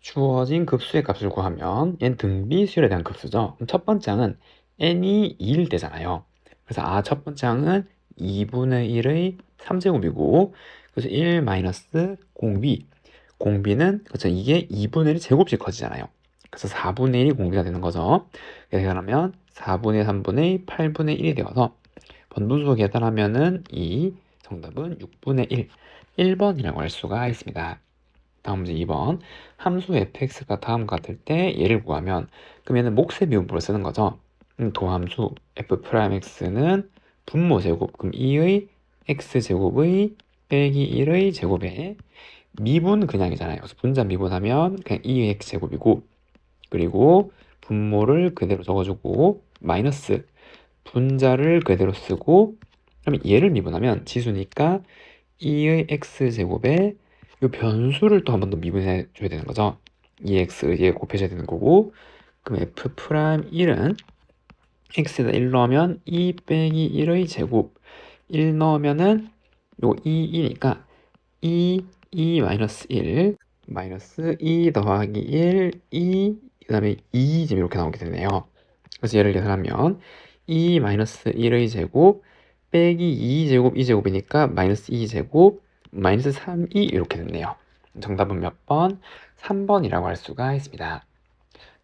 주어진 급수의 값을 구하면 얘는 등비 수열에 대한 급수죠. 그럼 첫 번째 항은 n이 2일 때잖아요. 그래서 첫 번째 항은 2분의 1의 3제곱이고 그래서 1 마이너스 공비 공비는 그렇죠. 이게 2분의 1이 제곱씩 커지잖아요. 그래서 4분의 1이 공비가 되는 거죠. 그러면 4분의 3분의 8분의 1이 되어서 번분수 계산하면은 이 정답은 6분의 1, 1번이라고 할 수가 있습니다. 다음 문제 2번. 함수 fx가 다음과 같을 때 얘를 구하면 그럼 얘는 몫의 미분법을 쓰는 거죠. 도함수 f'x는 분모 제곱 그럼 2의 x제곱의 빼기 1의 제곱에 미분 그냥이잖아요. 그래서 분자 미분하면 그냥 2의 x제곱이고 그리고 분모를 그대로 적어주고 마이너스 분자를 그대로 쓰고 그럼 얘를 미분하면 지수니까 2의 x제곱에 이 변수를 또 한 번 더 미분해 줘야 되는 거죠. 2x 얘 곱해줘야 되는 거고 그럼 f'1은 x에다 1 넣으면 2 빼기 1의 제곱 1 넣으면은 요 2이니까 2 마이너스 1 마이너스 2 더하기 1 2 그 다음에 2 지금 이렇게 나오게 되네요. 그래서 얘를 계산하면 2 마이너스 1의 제곱 빼기 2제곱 2제곱이니까 마이너스 2제곱 마이너스 3이 이렇게 됐네요. 정답은 몇 번? 3번이라고 할 수가 있습니다.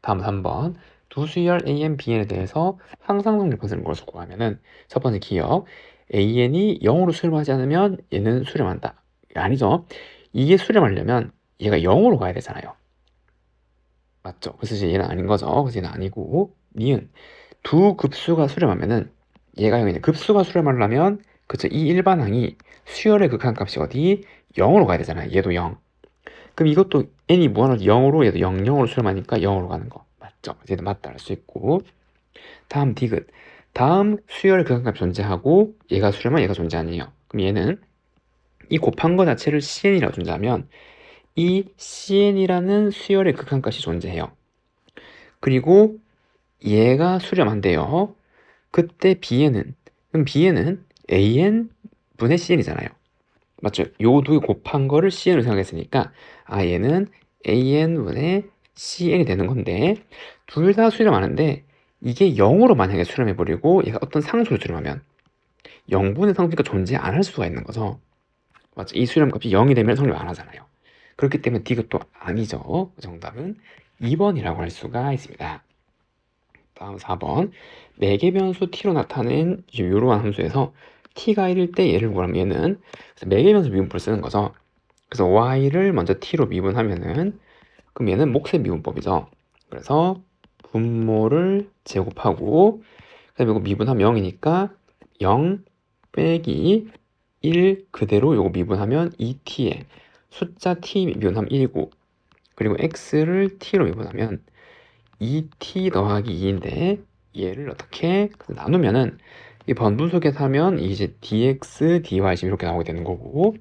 다음 3번. 두 수열 AN, BN에 대해서 항상성립 분수를 걸어서 구하면은 첫 번째 기억 AN이 0으로 수렴하지 않으면 얘는 수렴한다. 아니죠. 이게 수렴하려면 얘가 0으로 가야 되잖아요. 맞죠? 그래서 이제 얘는 아닌 거죠. 그래서 얘는 아니고 니은 두 급수가 수렴하면은 얘가 0인데 급수가 수렴하려면 그쵸 이 일반항이 수열의 극한값이 어디? 0으로 가야 되잖아요. 얘도 0. 그럼 이것도 n이 무한으로 0으로 얘도 0, 0으로 수렴하니까 0으로 가는 거 맞죠? 얘도 맞다 할 수 있고 다음 디귿 다음 수열의 극한값이 존재하고 얘가 수렴하면 얘가 존재 아니에요. 그럼 얘는 이 곱한 거 자체를 cn이라고 존재하면 이 cn이라는 수열의 극한값이 존재해요. 그리고 얘가 수렴한대요. 그때 bn은 그럼 bn은 an 분의 cn이잖아요. 맞죠? 요 두 곱한 거를 cn으로 생각했으니까 얘는 an분의 cn이 되는 건데 둘 다 수렴하는데 이게 0으로 만약에 수렴해버리고 얘가 어떤 상수로 수렴하면 0분의 상수니까 존재 안 할 수가 있는 거죠. 맞죠? 이 수렴값이 0이 되면 성립 안 하잖아요. 그렇기 때문에 D가 아니죠. 정답은 2번이라고 할 수가 있습니다. 다음 4번. 매개 변수 t로 나타낸 이러한 함수에서 t가 1일 때 얘를 구하면 얘는 매개 변수 미분법을 쓰는 거죠. 그래서 y를 먼저 t로 미분하면은 그럼 얘는 몫의 미분법이죠. 그래서 분모를 제곱하고 그다음에 이거 미분하면 0이니까 0 빼기 1 그대로 요거 미분하면 2t에 숫자 t 미분하면 1이고 그리고 x를 t로 미분하면 2t 더하기 2인데 얘를 어떻게 나누면은 이 번분속에서 하면 이제 dx, dy 지금 이렇게 나오게 되는 거고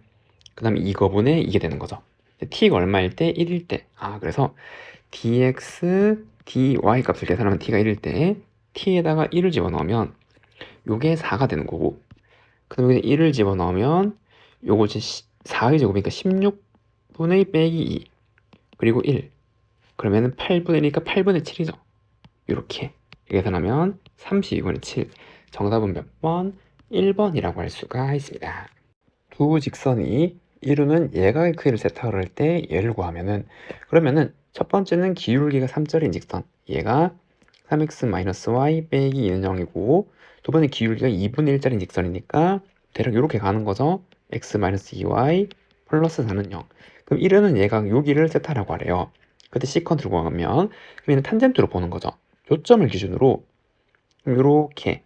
그 다음에 이거분의 이게 되는 거죠. t가 얼마일 때? 1일 때. 그래서 dx, dy 값을 계산하면 t가 1일 때 t에다가 1을 집어넣으면 요게 4가 되는 거고 그 다음에 1을 집어넣으면 요거 이제 4의 제곱이니까 16분의 빼기 2 그리고 1 그러면은 8분의 1이니까 8분의 7이죠. 이렇게 계산하면 32분의 7 정답은 몇 번? 1번이라고 할 수가 있습니다. 두 직선이 이루는 예각의 크기를 세타를 할 때 얘를 구하면은 그러면은 첫 번째는 기울기가 3짜리인 직선 얘가 3x-y 빼기 2는 0이고 두 번째 기울기가 2분의 1짜리인 직선이니까 대략 이렇게 가는 거죠. x-2y 플러스 4는 0 그럼 이루는 예각 여기를 세타라고 하래요. 그때 시컨트를 구하면 그럼 얘는 탄젠트로 보는 거죠. 요점을 기준으로 이렇게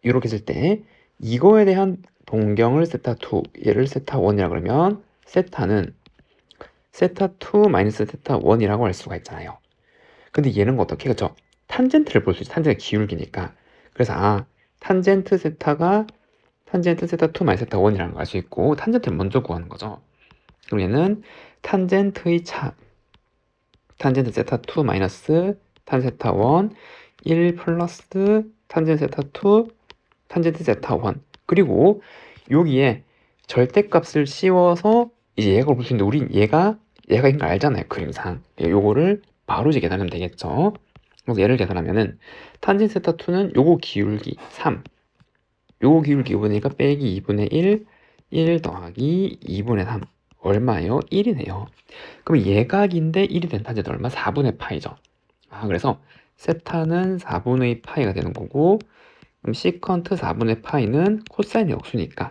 했을 때 이거에 대한 동경을 세타2 얘를 세타1이라 그러면 세타는 세타2 마이너스 세타1이라고 할 수가 있잖아요. 근데 얘는 어떻게 그죠? 탄젠트를 볼 수 있죠. 탄젠트가 기울기니까. 그래서 탄젠트 세타가 탄젠트 세타2 마이너스 세타1이라는 걸 알 수 있고 탄젠트를 먼저 구하는 거죠. 그럼 얘는 탄젠트의 차 탄젠트 세타2 마이너스 탄젠트 세타1 1 플러스 탄젠트 세타2 탄젠트 세타1 그리고 여기에 절대값을 씌워서 이제 얘가 볼 수 있는데 우린 얘가 얘가 있는 거 알잖아요, 그림상. 요거를 바로 이제 계산하면 되겠죠. 그래서 예를 계산하면은 탄젠 세타2는 요거 기울기 3, 요거 기울기 5분의 1이니까 빼기 2분의 1, 1 더하기 2분의 3 얼마예요? 1이네요. 그럼 예각인데 1이 된 탄젠트 얼마? 4분의 파이죠. 그래서 세타는 4분의 파이가 되는 거고, 그럼 시컨트 4분의 파이는 코사인의 역수니까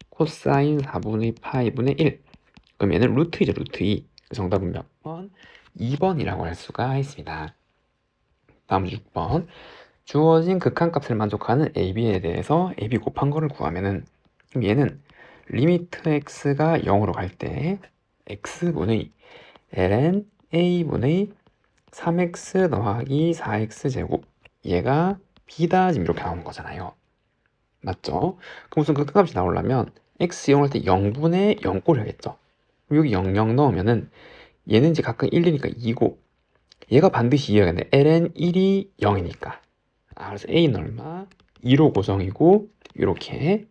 코사인 4분의 파이분의 1. 그럼 얘는 루트 2죠, 루트 2. 정답은 몇 번? 2번이라고 할 수가 있습니다. 다음 6번. 주어진 극한값을 만족하는 AB에 대해서 AB 곱한 거를 구하면은, 그럼 얘는 리미트 x가 0으로 갈 때 x분의 ln a분의 3x 더하기 4x 제곱, 얘가 b다, 지금 이렇게 나오는 거잖아요. 맞죠? 그럼 우선 극한값이 나오려면 x 0할 때 0분의 0꼴 해야겠죠. 여기 0, 0 넣으면은 얘는 이제 각각 1이니까 2고, 얘가 반드시 2여야 되는데 ln 1이 0이니까, 그래서 a는 얼마? 2로 고정이고, 이렇게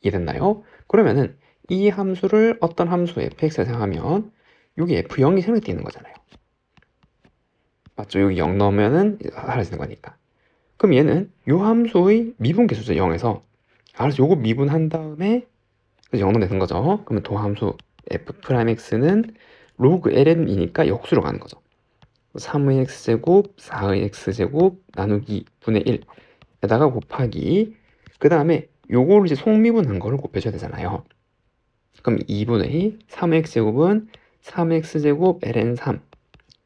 이해됐나요? 그러면은 이 함수를 어떤 함수 fx라 생각하면 여기 f0이 생략되어 있는 거잖아요. 맞죠? 여기 0 넣으면은 사라지는 거니까. 그럼 얘는 이 함수의 미분계수죠, 0에서. 그래서 요거 미분한 다음에 0로 내는 거죠. 그러면 도함수 f'x는 로그 ln이니까 역수로 가는 거죠. 3의 x제곱, 4의 x제곱 나누기 분의 1에다가 곱하기, 그 다음에 요거를 이제 속미분한 거를 곱해줘야 되잖아요. 그럼 2분의 3x제곱은 3x제곱 ln3,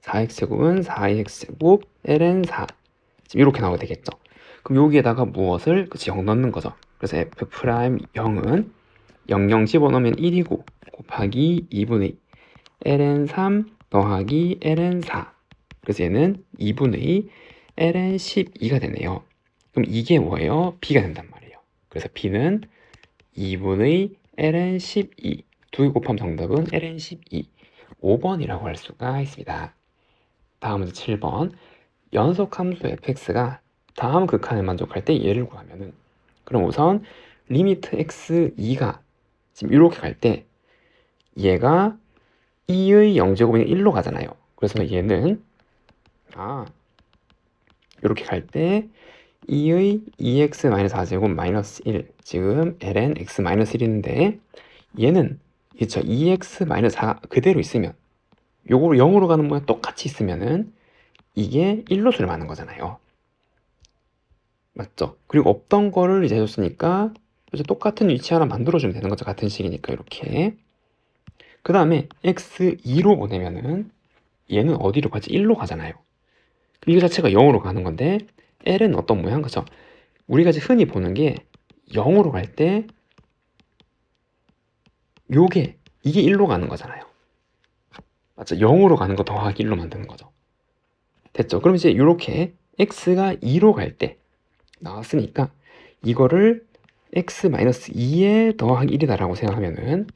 4x제곱은 4x제곱 ln4, 지금 이렇게 나오게 되겠죠. 그럼 여기에다가 무엇을? 그치, 0 넣는 거죠. 그래서 f'0은 00 집어넣으면 1이고 곱하기 2분의 ln3 더하기 ln4, 그래서 얘는 2분의 ln12가 되네요. 그럼 이게 뭐예요? b가 된단 말이에요. 그래서 b는 2분의 ln12, 두 개 곱하면 정답은 ln12, 5번이라고 할 수가 있습니다. 다음 문제 7번. 연속함수 fx가 다음 극한을 만족할 때 얘를 구하면은, 그럼 우선 리미트 x2가 지금 이렇게 갈 때 얘가 2의 0제곱이 1로 가잖아요. 그래서 얘는 이렇게 갈 때 2의 2x-4제곱 마이너스 1, 지금 ln x-1인데 얘는 그쵸, 2x-4 그대로 있으면, 요거로 0으로 가는 모양 똑같이 있으면은 이게 1로수를 맞는 거잖아요. 맞죠? 그리고 없던 거를 이제 해줬으니까 이제 똑같은 위치 하나 만들어주면 되는 거죠. 같은 식이니까 이렇게. 그 다음에 x2로 보내면은 얘는 어디로 가지? 1로 가잖아요. 이거 자체가 0으로 가는 건데 l은 어떤 모양? 그죠? 우리가 이제 흔히 보는 게 0으로 갈 때 이게 1로 가는 거잖아요. 맞죠? 0으로 가는 거 더하기 1로 만드는 거죠. 됐죠? 그럼 이제 이렇게 x가 2로 갈 때 나왔으니까 이거를 x-2에 더하기 1이다라고 생각하면은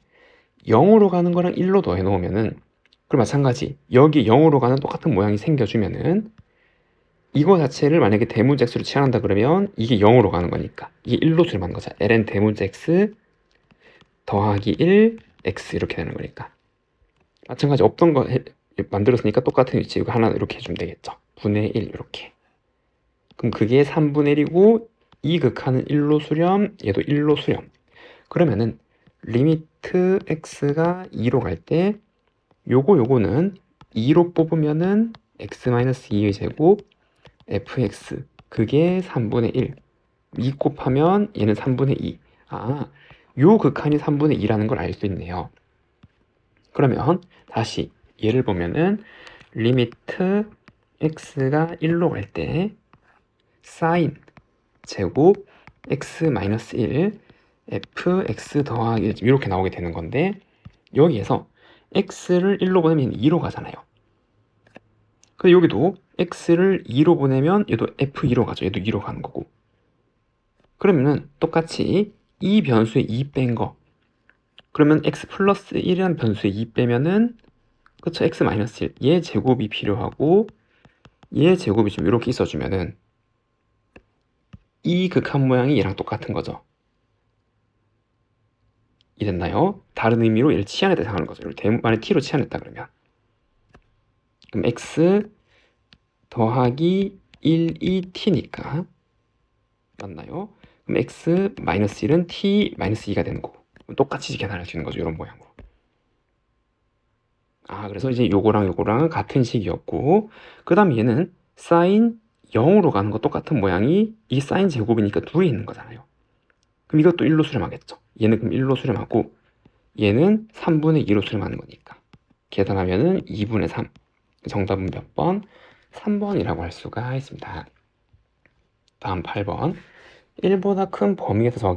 0으로 가는 거랑 1로 더해 놓으면은, 그럼 마찬가지 여기 0으로 가는 똑같은 모양이 생겨주면은 이거 자체를 만약에 대문자 x로 치환한다 그러면 이게 0으로 가는 거니까 이게 1로 수렴하는 거죠. ln 대문자 x 더하기 1 x 이렇게 되는 거니까, 마찬가지 없던 거 만들었으니까 똑같은 위치 이거 하나 이렇게 해주면 되겠죠. 분의 1 이렇게. 그럼 그게 3분의 1이고 이 극한은 1로 수렴, 얘도 1로 수렴. 그러면은 리미트 x가 2로 갈 때 요거는 2로 뽑으면은 x-2의 제곱 fx, 그게 3분의 1. 2 곱하면 얘는 3분의 2. 요 극한이 3분의 2라는 걸 알 수 있네요. 그러면 다시 얘를 보면은 리미트 x가 1로 갈 때 사인 제곱 x-1 fx 더하기 1 이렇게 나오게 되는 건데, 여기에서 x를 1로 보내면 2로 가잖아요. 근데 여기도 x를 2로 보내면 얘도 f2로 가죠. 얘도 2로 가는 거고. 그러면은 똑같이 이 변수에 2 뺀 거, 그러면 x 플러스 1이라는 변수에 2 빼면은 그쵸, x 마이너스 1, 얘 제곱이 필요하고 얘 제곱이 좀 이렇게 있어주면은 이 극한 모양이 얘랑 똑같은 거죠. 됐나요? 다른 의미로 얘를 치환했다 생각하는 거죠. 이걸 대문만에 t로 치환했다 그러면. 그럼 x 더하기 1, 2t니까 맞나요? 그럼 x 마이너스 1은 t 마이너스 2가 되는 거고 똑같이 계산할 수 있는 거죠. 이런 모양으로. 그래서 이제 요거랑 요거랑 같은 식이었고 그 다음에 얘는 사인 0으로 가는 거 똑같은 모양이 이 사인 제곱이니까 둘이 있는 거잖아요. 그럼 이것도 1로 수렴하겠죠. 얘는 그럼 1로 수렴하고 얘는 3분의 2로 수렴하는 거니까 계산하면은 2분의 3. 정답은 몇 번? 3번이라고 할 수가 있습니다. 다음 8번. 1보다 큰 범위에서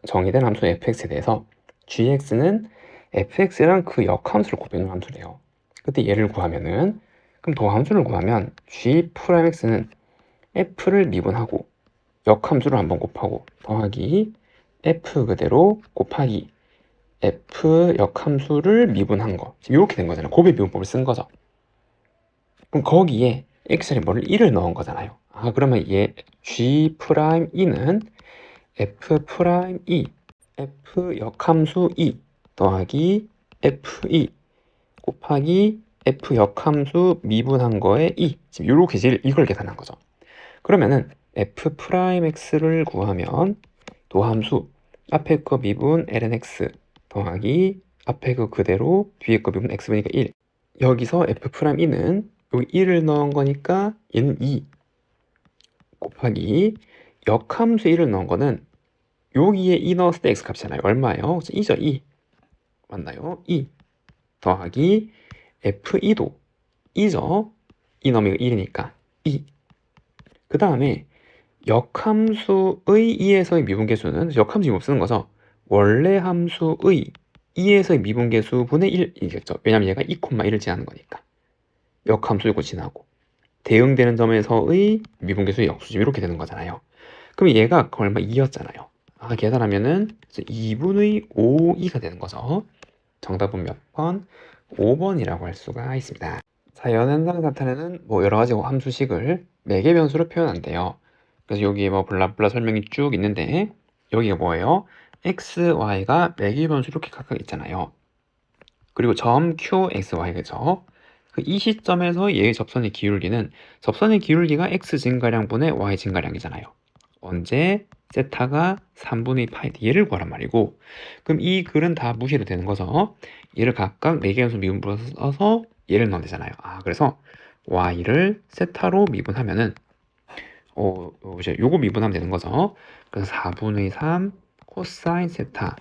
정의된 함수 fx에 대해서 gx는 fx랑 그 역함수를 곱해놓은 함수래요. 그때 얘를 구하면은 그럼 도함수를 구하면 g'x는 f를 미분하고 역함수를 한번 곱하고 더하기 f 그대로 곱하기 f 역함수를 미분한 거 이렇게 된 거잖아요. 곱의 미분법을 쓴 거죠. 그럼 거기에 x에 뭐를 1을 넣은 거잖아요. 그러면 얘 g'e는 f'2 f 역함수 2 더하기 f2 곱하기 f 역함수 미분한 거에 2 지금 요렇게 이걸 계산한 거죠. 그러면은 f'x를 구하면 도함수 앞에 거 미분 lnx 더하기 앞에 거 그대로 뒤에 거 미분 x분이니까 1 여기서 f'2는 여기 1을 넣은 거니까 얘는 2 곱하기 역함수 1을 넣은 거는 여기에 2 넣었을 때 x 값이잖아요. 얼마예요? 2죠. 2 맞나요? 2 더하기 f2도 2죠. 2 넣으면 1이니까 2 그 다음에 역함수의 2에서의 미분계수는 역함수 이거 쓰는 거죠. 원래 함수의 2에서의 미분계수분의 1이겠죠. 왜냐면 얘가 2,1을 지나는 거니까. 역함수 이거 지나고 대응되는 점에서의 미분계수의 역수집 이렇게 되는 거잖아요. 그럼 얘가 얼마 2였잖아요. 계산하면은 2분의 5이가 되는 거죠. 정답은 몇 번? 5번이라고 할 수가 있습니다. 자, 연현상 나타내는 뭐 여러 가지 함수식을 매개 변수로 표현한대요. 그래서 여기에 뭐 블라블라 설명이 쭉 있는데 여기가 뭐예요? x, y가 매개 변수 이렇게 각각 있잖아요. 그리고 점 q, x, y 그죠? 이 시점에서 얘의 접선의 기울기가 x 증가량분의 y 증가량이잖아요. 언제? 세타가 3분의 파이 얘를 구하란 말이고 그럼 이 글은 다 무시로 되는 거죠. 얘를 각각 매개변수 미분부로 써서 얘를 넣으면 되잖아요. 그래서 y를 세타로 미분하면은 이제 요거 미분하면 되는 거죠. 그래서 4분의 3 코사인 세타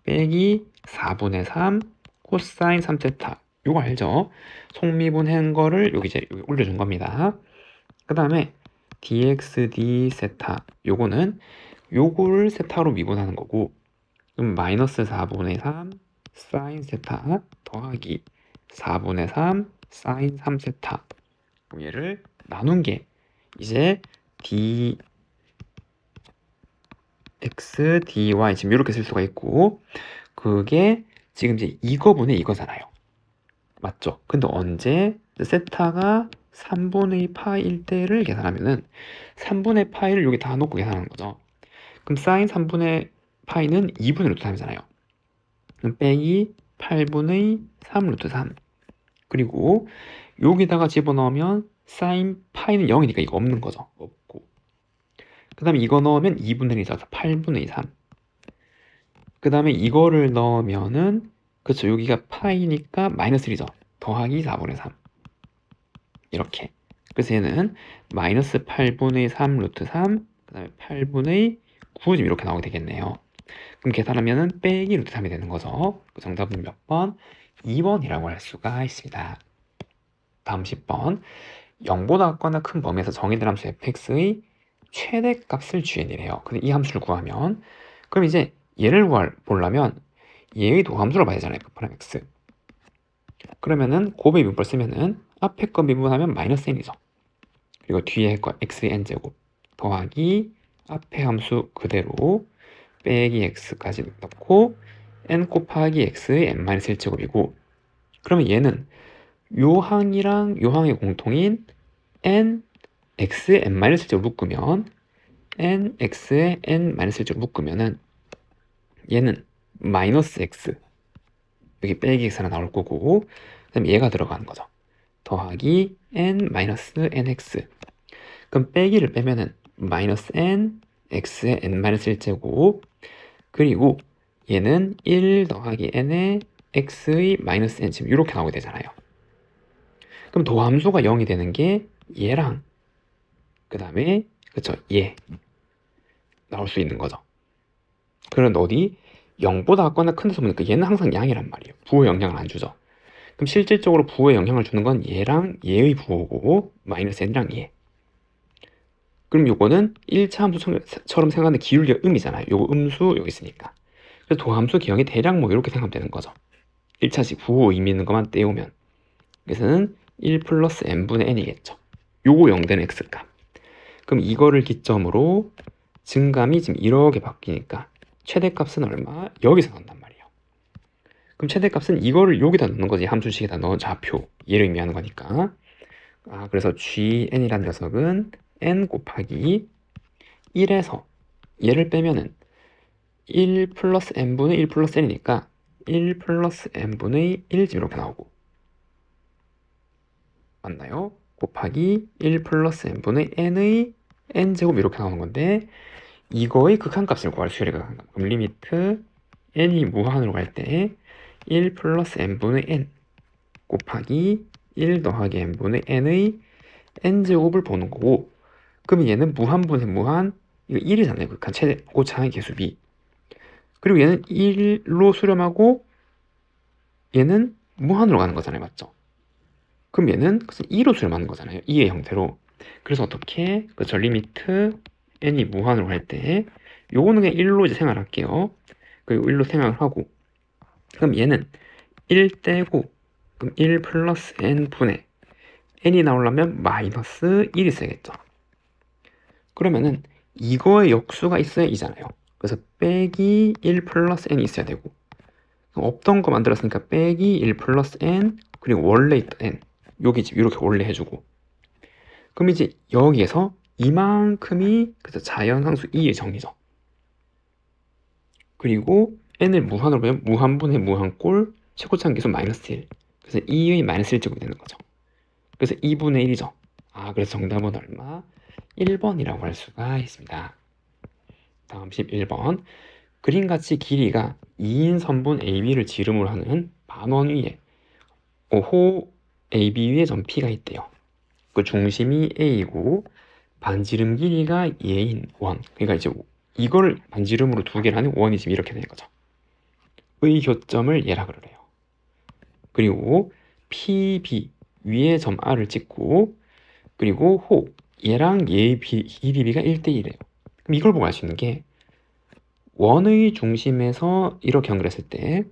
빼기 4분의 3 코사인 3세타 요거 알죠? 속미분한 거를 여기 올려준 겁니다. 그 다음에 dx d 세타 요거는 요거를 세타로 미분하는 거고 그럼 마이너스 4분의 3 사인 세타 더하기 4분의 3 사인 3세타 얘를 나눈 게 이제 dx dy 지금 이렇게 쓸 수가 있고 그게 지금 이제 이거분의 이거잖아요. 맞죠? 근데 언제 세타가 3분의 파일 때를 계산하면은 3분의 파이를 여기 다 놓고 계산하는 거죠. 그럼 사인 3분의 파이는 2분의 루트 3이잖아요. 그럼 빼기 8분의 3 루트 3 그리고 여기다가 집어넣으면 사인 파이는 0이니까 이거 없는 거죠. 없고 그 다음에 이거 넣으면 2분의 1이죠. 8분의 3 그 다음에 이거를 넣으면은 그쵸 여기가 파이니까 마이너스 1이죠. 더하기 4분의 3 이렇게 그래서 얘는 마이너스 8분의 3 루트 3 그 다음에 8분의 9 지금 이렇게 나오게 되겠네요. 그럼 계산하면은 빼기 루트 3이 되는 거죠. 정답은 몇 번? 2번이라고 할 수가 있습니다. 다음 10번 0보다 작거나 큰 범위에서 정의된 함수 fx의 최대값을 GN이래요. 근데 이 함수를 구하면 그럼 이제 얘를 보려면 얘의 도함수를 봐야 되잖아요. f'(x) 그러면은 곱의 미분법을 쓰면은 앞에 거 미분하면 마이너스 n이죠. 그리고 뒤에 거 x의 n제곱 더하기 앞에 함수 그대로 빼기 x까지 넣고 n 곱하기 x의 n-1제곱이고 그러면 얘는 요 항이랑 요 항의 공통인 n x의 n-1제곱 묶으면 n x의 n-1제곱 묶으면은 얘는 마이너스 x, 여기 빼기 x가 나올 거고, 그 다음에 얘가 들어가는 거죠. 더하기 n 마이너스 nx. 그럼 빼기를 빼면은 마이너스 n x의 n 마이너스 1제곱, 그리고 얘는 1 더하기 n의 x의 마이너스 n 지금 이렇게 나오게 되잖아요. 그럼 도함수가 0이 되는 게 얘랑 그 다음에 그쵸, 얘 나올 수 있는 거죠. 그런데 어디 0보다 작거나 큰 데서 보니까 얘는 항상 양이란 말이에요. 부호에 영향을 안 주죠. 그럼 실질적으로 부호에 영향을 주는 건 얘랑 얘의 부호고 마이너스 n이랑 얘. 그럼 요거는 1차 함수처럼 생각하는 기울기가 음이잖아요. 요거 음수 여기 있으니까. 그래서 도함수 기형이 대략 뭐 이렇게 생각하면 되는 거죠. 1차식 부호 의미 있는 것만 떼우면. 그래서는 1 플러스 n분의 n이겠죠. 요거 0 되는 x값. 그럼 이거를 기점으로 증감이 지금 이렇게 바뀌니까 최대값은 얼마? 여기서 넣는단 말이에요. 그럼 최대값은 이거를 여기다 넣는 거지. 함수식에다 넣은 좌표. 얘를 의미하는 거니까. 그래서 gn이란 녀석은 n 곱하기 1에서 얘를 빼면은 1 플러스 n분의 1 플러스 n이니까 1 플러스 n분의 1 이렇게 나오고, 맞나요? 곱하기 1 플러스 n분의 n의 n제곱 이렇게 나오는 건데, 이거의 극한값을 구할 수열의 극한값. 그럼 리미트 n이 무한으로 갈 때 1 플러스 n분의 n 곱하기 1 더하기 n분의 n의 n제곱을 보는 거고, 그럼 얘는 무한분의 무한, 이거 1이잖아요. 극한 최대 고차의 개수비. 그리고 얘는 1로 수렴하고 얘는 무한으로 가는 거잖아요. 맞죠? 그럼 얘는 2로 수렴하는 거잖아요. 2의 형태로. 그래서 어떻게? 그렇죠. 리미트 n이 무한으로 갈 때 요거는 그냥 1로 이제 생각할게요. 그리고 1로 생각을 하고, 그럼 얘는 1 떼고, 그럼 1 플러스 n 분의 n이 나오려면 마이너스 1이 있어야겠죠. 그러면은 이거의 역수가 있어야 이잖아요. 그래서 빼기 1 플러스 n이 있어야 되고, 없던 거 만들었으니까 빼기 1 플러스 n, 그리고 원래 있던 n, 여기 지금 이렇게 원래 해주고, 그럼 이제 여기에서 이만큼이 그래서 자연상수 2의 정의죠. 그리고 n을 무한으로 보면 무한분의 무한꼴 최고차항계수 마이너스 1. 그래서 2의 마이너스 1제곱이 되는 거죠. 그래서 2분의 1이죠. 그래서 정답은 얼마? 1번이라고 할 수가 있습니다. 다음 11번. 그림같이 길이가 2인 선분 AB를 지름으로 하는 반원 위에 호 AB 위에 점 P가 있대요. 그 중심이 A이고 반지름 길이가 얘인 원. 그러니까 이제 이걸 반지름으로 두 개를 하는 원이 지금 이렇게 되는 거죠. 의 교점을 얘라 그래요. 그리고 PB 위에 점 R을 찍고, 그리고 호 얘랑 얘의 길이비가 1대1이에요. 그럼 이걸 보고 알 수 있는 게, 원의 중심에서 이렇게 연결했을 때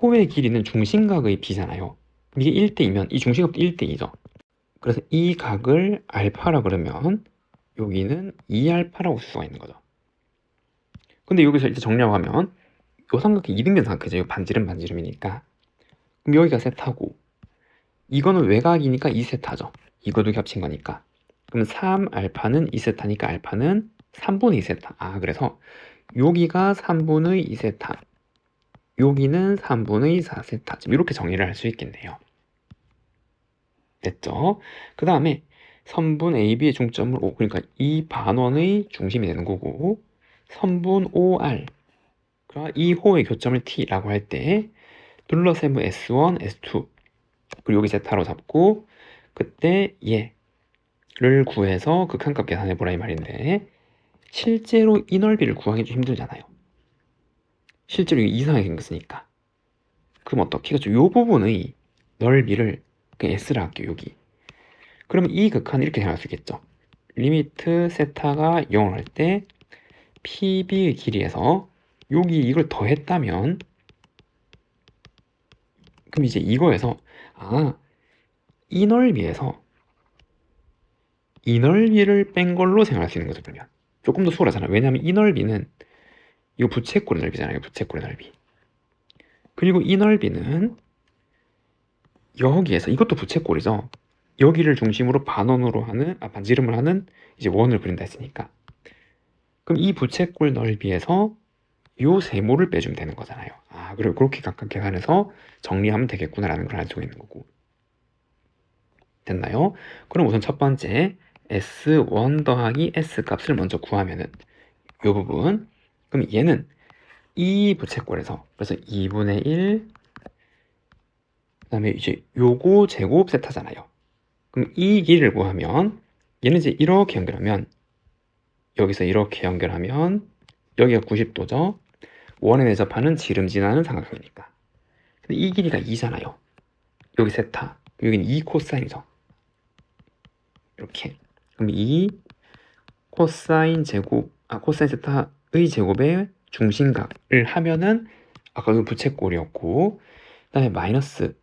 호의 길이는 중심각의 비잖아요. 이게 1대2면 이 중심각도 1대2죠. 그래서 이 각을 알파라 그러면 여기는 2알파라고 쓸 수가 있는 거죠. 근데 여기서 이제 정리하고 하면 요 삼각형 이등변 삼각형이죠. 반지름이니까. 그럼 여기가 세타고, 이거는 외곽이니까 2세타죠. 이거도 겹친 거니까. 그럼 3알파는 2세타니까 알파는 3분의 2세타. 그래서 여기가 3분의 2세타, 여기는 3분의 4세타. 지금 이렇게 정리를 할 수 있겠네요. 됐죠? 그 다음에 선분 AB의 중점을 O, 그러니까 이 반원의 중심이 되는 거고, 선분 OR, 그러니까 이 호의 교점을 T라고 할 때 둘러세모 S1, S2, 그리고 여기 세타로 잡고, 그때 얘를 구해서 극한값 계산해보라 이 말인데, 실제로 이 넓이를 구하기 좀 힘들잖아요. 실제로 이게 이상하게 생겼으니까. 그럼 어떻게? 그렇죠. 요 부분의 넓이를 그냥 S라 할게요. 여기. 그러면 이 극한을 이렇게 생각할 수 있겠죠. 리미트 세타가 0을 할 때 PB의 길이에서 여기 이걸 더했다면, 그럼 이제 이거에서 이 넓이에서 이 넓이를 뺀 걸로 생각할 수 있는 거죠. 그러면 조금 더 수월하잖아요. 왜냐하면 이 넓이는 이거 부채꼴의 넓이잖아요. 부채꼴의 넓이. 그리고 이 넓이는 여기에서 이것도 부채꼴이죠. 여기를 중심으로 반원으로 하는 반지름을 하는 이제 원을 그린다 했으니까, 그럼 이 부채꼴 넓이에서 요 세모를 빼주면 되는 거잖아요. 아, 그리고 그렇게 각각 계산해서 정리하면 되겠구나라는 걸 알 수가 있는 거고. 됐나요? 그럼 우선 첫 번째 S1 더하기 S 값을 먼저 구하면은 요 부분, 그럼 얘는 이 부채꼴에서 그래서 2분의 1 그다음에 이제 요거 제곱 세타잖아요. 그럼 이 길이를 구하면 얘는 이제 이렇게 연결하면 여기서 이렇게 연결하면 여기가 90도죠. 원에 대접하는 지름진하는 삼각형이니까. 근데 이 길이가 2잖아요. 여기 세타, 여기는 2 코사인이죠. 이렇게. 그럼 이 코사인 제곱, 코사인 세타의 제곱의 중심각을 하면은 아까 그 부채꼴이었고, 그 다음에 마이너스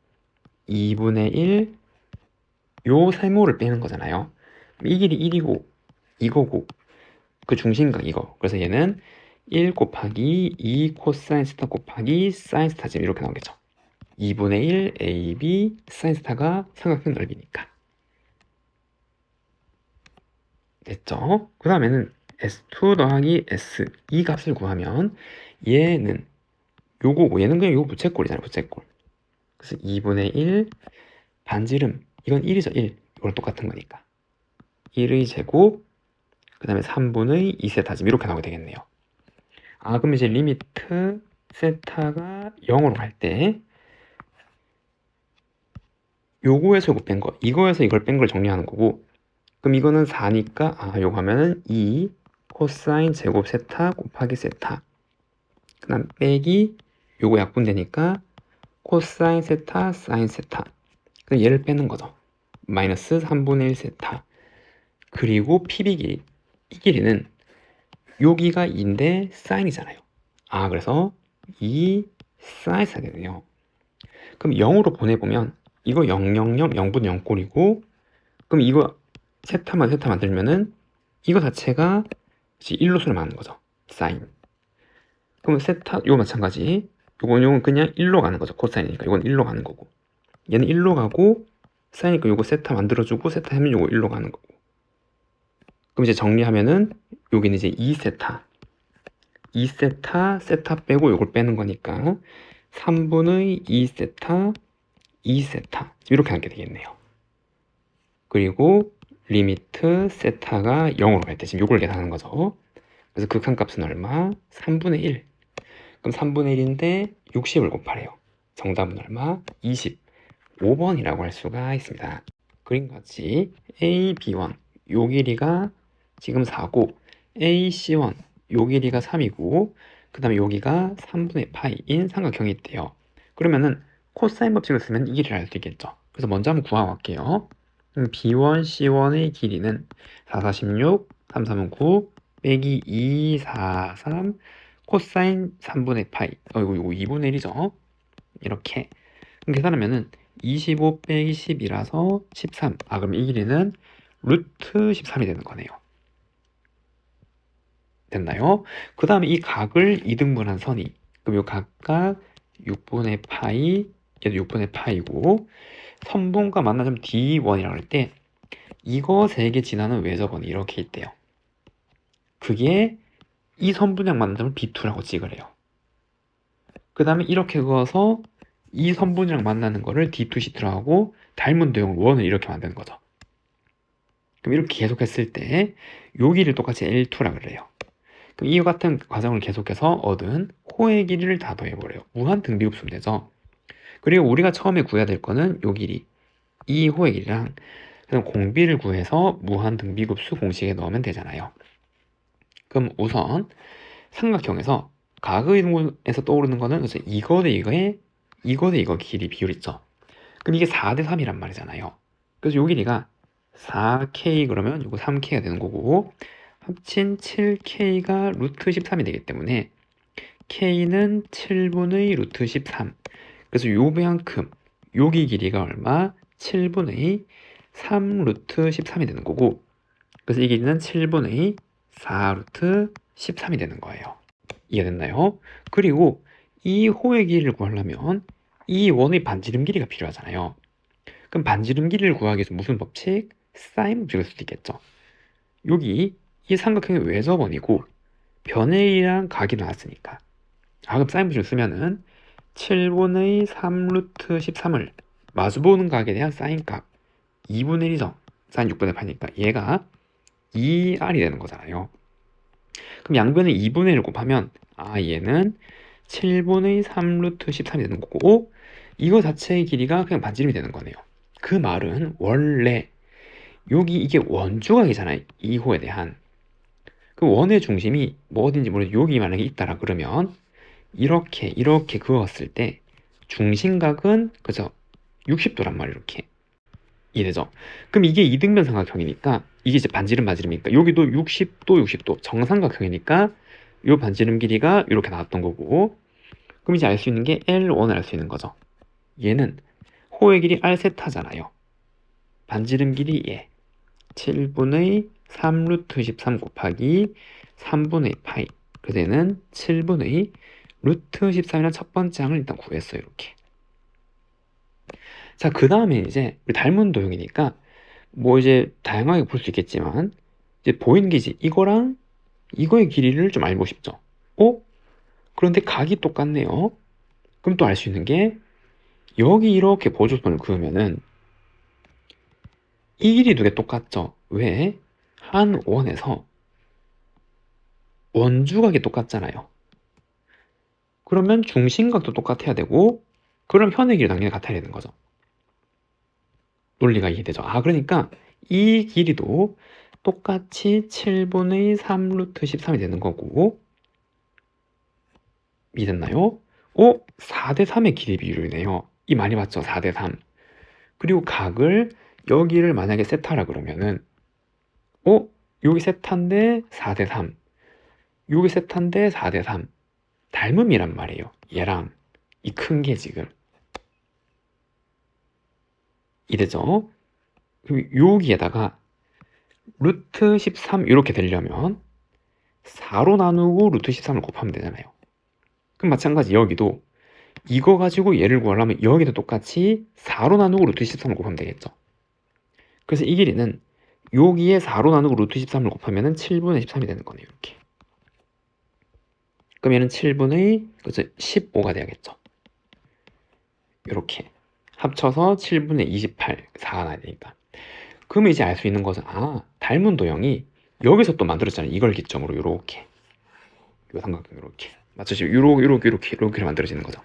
2분의 1, 요 세모를 빼는 거잖아요. 이 길이 1이고, 이거고, 그 중심각 이거. 그래서 얘는 1 곱하기 2 코사인 세타 곱하기 사인 세타 지금 이렇게 나오겠죠. 2분의 1 AB 사인 세타가 삼각형 넓이니까. 됐죠? 그 다음에는 S2 더하기 S 이 값을 구하면 얘는 요거고 얘는 그냥 요 부채꼴이잖아요. 부채꼴. 그래서 2분의 1 반지름 이건 1이죠. 1. 이거랑 똑같은 거니까. 1의 제곱 그 다음에 3분의 2세타 지금 이렇게 나오게 되겠네요. 아, 그럼 이제 리미트 세타가 0으로 갈 때 요거에서 요거 뺀 거, 이거에서 이걸 뺀 걸 정리하는 거고, 그럼 이거는 4니까 요거 하면은 2 코사인 제곱 세타 곱하기 세타, 그 다음 빼기 요거 약분되니까 코사인 세타 사인 세타, 그럼 얘를 빼는 거죠. 마이너스 3분의 1 세타. 그리고 PB 길이, 이 길이는 여기가 2인데 사인이잖아요. 그래서 2 사인 세타거든요. 그럼 0으로 보내보면 이거 0, 0, 0, 0분의 0꼴이고, 그럼 이거 세타만 만들면은 이거 자체가 이제 1로서를 맞는 거죠. 사인. 그럼 세타, 이거 마찬가지. 요건 그냥 1로 가는 거죠. 코사인이니까. 이건 1로 가는 거고. 얘는 1로 가고, 사인이니까 요거 세타 만들어주고, 세타 하면 요거 1로 가는 거고. 그럼 이제 정리하면은, 여기는 이제 2세타. 2세타, 세타 빼고 요걸 빼는 거니까, 3분의 2세타, 2세타. 이렇게 하게 되겠네요. 그리고, 리미트 세타가 0으로 갈 때 지금 요걸 계산하는 거죠. 그래서 극한값은 얼마? 3분의 1. 그럼 3분의 1인데 60을 곱하래요. 정답은 얼마? 25번이라고 할 수가 있습니다. 그림과 같이 A, B1 요 길이가 지금 4고 A, C1 요 길이가 3이고 그 다음에 여기가 3분의 파이인 삼각형이 있대요. 그러면은 코사인 법칙을 쓰면 이 길이를 알 수 있겠죠. 그래서 먼저 한번 구하고 갈게요. B1, C1의 길이는 4, 4, 16, 3, 3은 9 빼기 2, 4, 3 코사인 3분의 파이 이거 2분의 1이죠. 이렇게 계산하면은 25 빼기 10이라서 13. 그럼 이 길이는 루트 13이 되는 거네요. 됐나요? 그 다음에 이 각을 2등분한 선이, 그럼 이 각각 6분의 파이, 얘도 6분의 파이고, 선분과 만나자면 D1이라고 할 때, 이거 3개 지나는 외접원이 이렇게 있대요. 그게 이 선분량 만나자면 B2라고 찍으래요. 그 다음에 이렇게 그어서 이 선분이랑 만나는 거를 D2 C2라고 하고 닮은 도형을 1을 이렇게 만드는 거죠. 그럼 이렇게 계속했을 때 여기를 똑같이 L2라 그래요. 그럼 이 같은 과정을 계속해서 얻은 호의 길이를 다 더해버려요. 무한 등비급수면 되죠. 그리고 우리가 처음에 구해야 될 거는 요 길이, 이 호의 길이랑 그럼 공비를 구해서 무한 등비급수 공식에 넣으면 되잖아요. 그럼 우선 삼각형에서 가그에서 떠오르는 거는 그래서 이거 대 이거 길이 비율 있죠. 그럼 이게 4대 3이란 말이잖아요. 그래서 요 길이가 4K 그러면 이거 3K가 되는 거고 합친 7K가 루트 13이 되기 때문에 K는 7분의 루트 13. 그래서 요만큼 여기 길이가 얼마? 7분의 3 루트 13이 되는 거고 그래서 이 길이는 7분의 4 루트 13이 되는 거예요. 이해됐나요? 그리고 이 호의 길이를 구하려면 이 원의 반지름 길이가 필요하잖아요. 그럼 반지름 길이를 구하기 위해서 무슨 법칙? 사인 법칙을 쓸 수 있겠죠. 여기 이 삼각형의 외접원이고 변의 길이랑 각이 나왔으니까 그럼 사인 분식을 쓰면은 7분의 3 루트 13을 마주보는 각에 대한 사인값 2분의 1이죠. 사인 6분의 8이니까 얘가 2r이 되는 거잖아요. 그럼 양변에 2분의 1을 곱하면 얘는 7분의 3 루트 13이 되는 거고 이거 자체의 길이가 그냥 반지름이 되는 거네요. 그 말은 원래 여기 이게 원주각이잖아요. 2호에 대한. 그 원의 중심이 뭐 어딘지 모르겠는데 여기 만약에 있다라 그러면 이렇게 그었을 때 중심각은 그죠? 60도란 말이에요. 이렇게 이해되죠? 그럼 이게 이등변 삼각형이니까 이게 이제 반지름이니까 여기도 60도 정삼각형이니까 요 반지름 길이가 이렇게 나왔던 거고 그럼 이제 알 수 있는 게 L1을 알 수 있는 거죠. 얘는 호의 길이 R세타잖아요. 반지름 길이 얘 7분의 3 루트 13 곱하기 3분의 파이 그래서 얘는 7분의 루트 13이라는 첫 번째 항을 일단 구했어요. 이렇게. 자, 그 다음에 이제 우리 닮은 도형이니까 뭐 이제 다양하게 볼 수 있겠지만 이제 보이는 게 이제 이거랑 이거의 길이를 좀 알고 싶죠. 그런데 각이 똑같네요. 그럼 또 알 수 있는 게 여기 이렇게 보조선을 그으면은 이 길이 두 개 똑같죠. 왜? 한 원에서 원주각이 똑같잖아요. 그러면 중심각도 똑같아야 되고 그럼 현의 길이 당연히 같아야 되는 거죠. 논리가 이해되죠? 그러니까 이 길이도 똑같이 7분의 3 루트 13이 되는 거고 이해됐나요? 4대 3의 길이 비율이네요. 이 많이 봤죠? 4대 3. 그리고 각을 여기를 만약에 세타라 그러면은 여기 세타인데 4대 3 여기 세타인데 4대 3 닮음이란 말이에요. 얘랑 이 큰 게 지금 이되죠? 그럼 여기에다가 루트 13 이렇게 되려면 4로 나누고 루트 13을 곱하면 되잖아요. 그럼 마찬가지 여기도 이거 가지고 얘를 구하려면 여기도 똑같이 4로 나누고 루트 13을 곱하면 되겠죠. 그래서 이 길이는 여기에 4로 나누고 루트 13을 곱하면 7분의 13이 되는 거네요. 이렇게. 그럼 얘는 7분의 15가 돼야겠죠. 이렇게 합쳐서 7분의 28, 4가 나야 되니까. 그러면 이제 알 수 있는 것은 닮은 도형이 여기서 또 만들었잖아요. 이걸 기점으로 이렇게 요 삼각형 이렇게 맞죠? 지금 이렇게 만들어지는 거죠.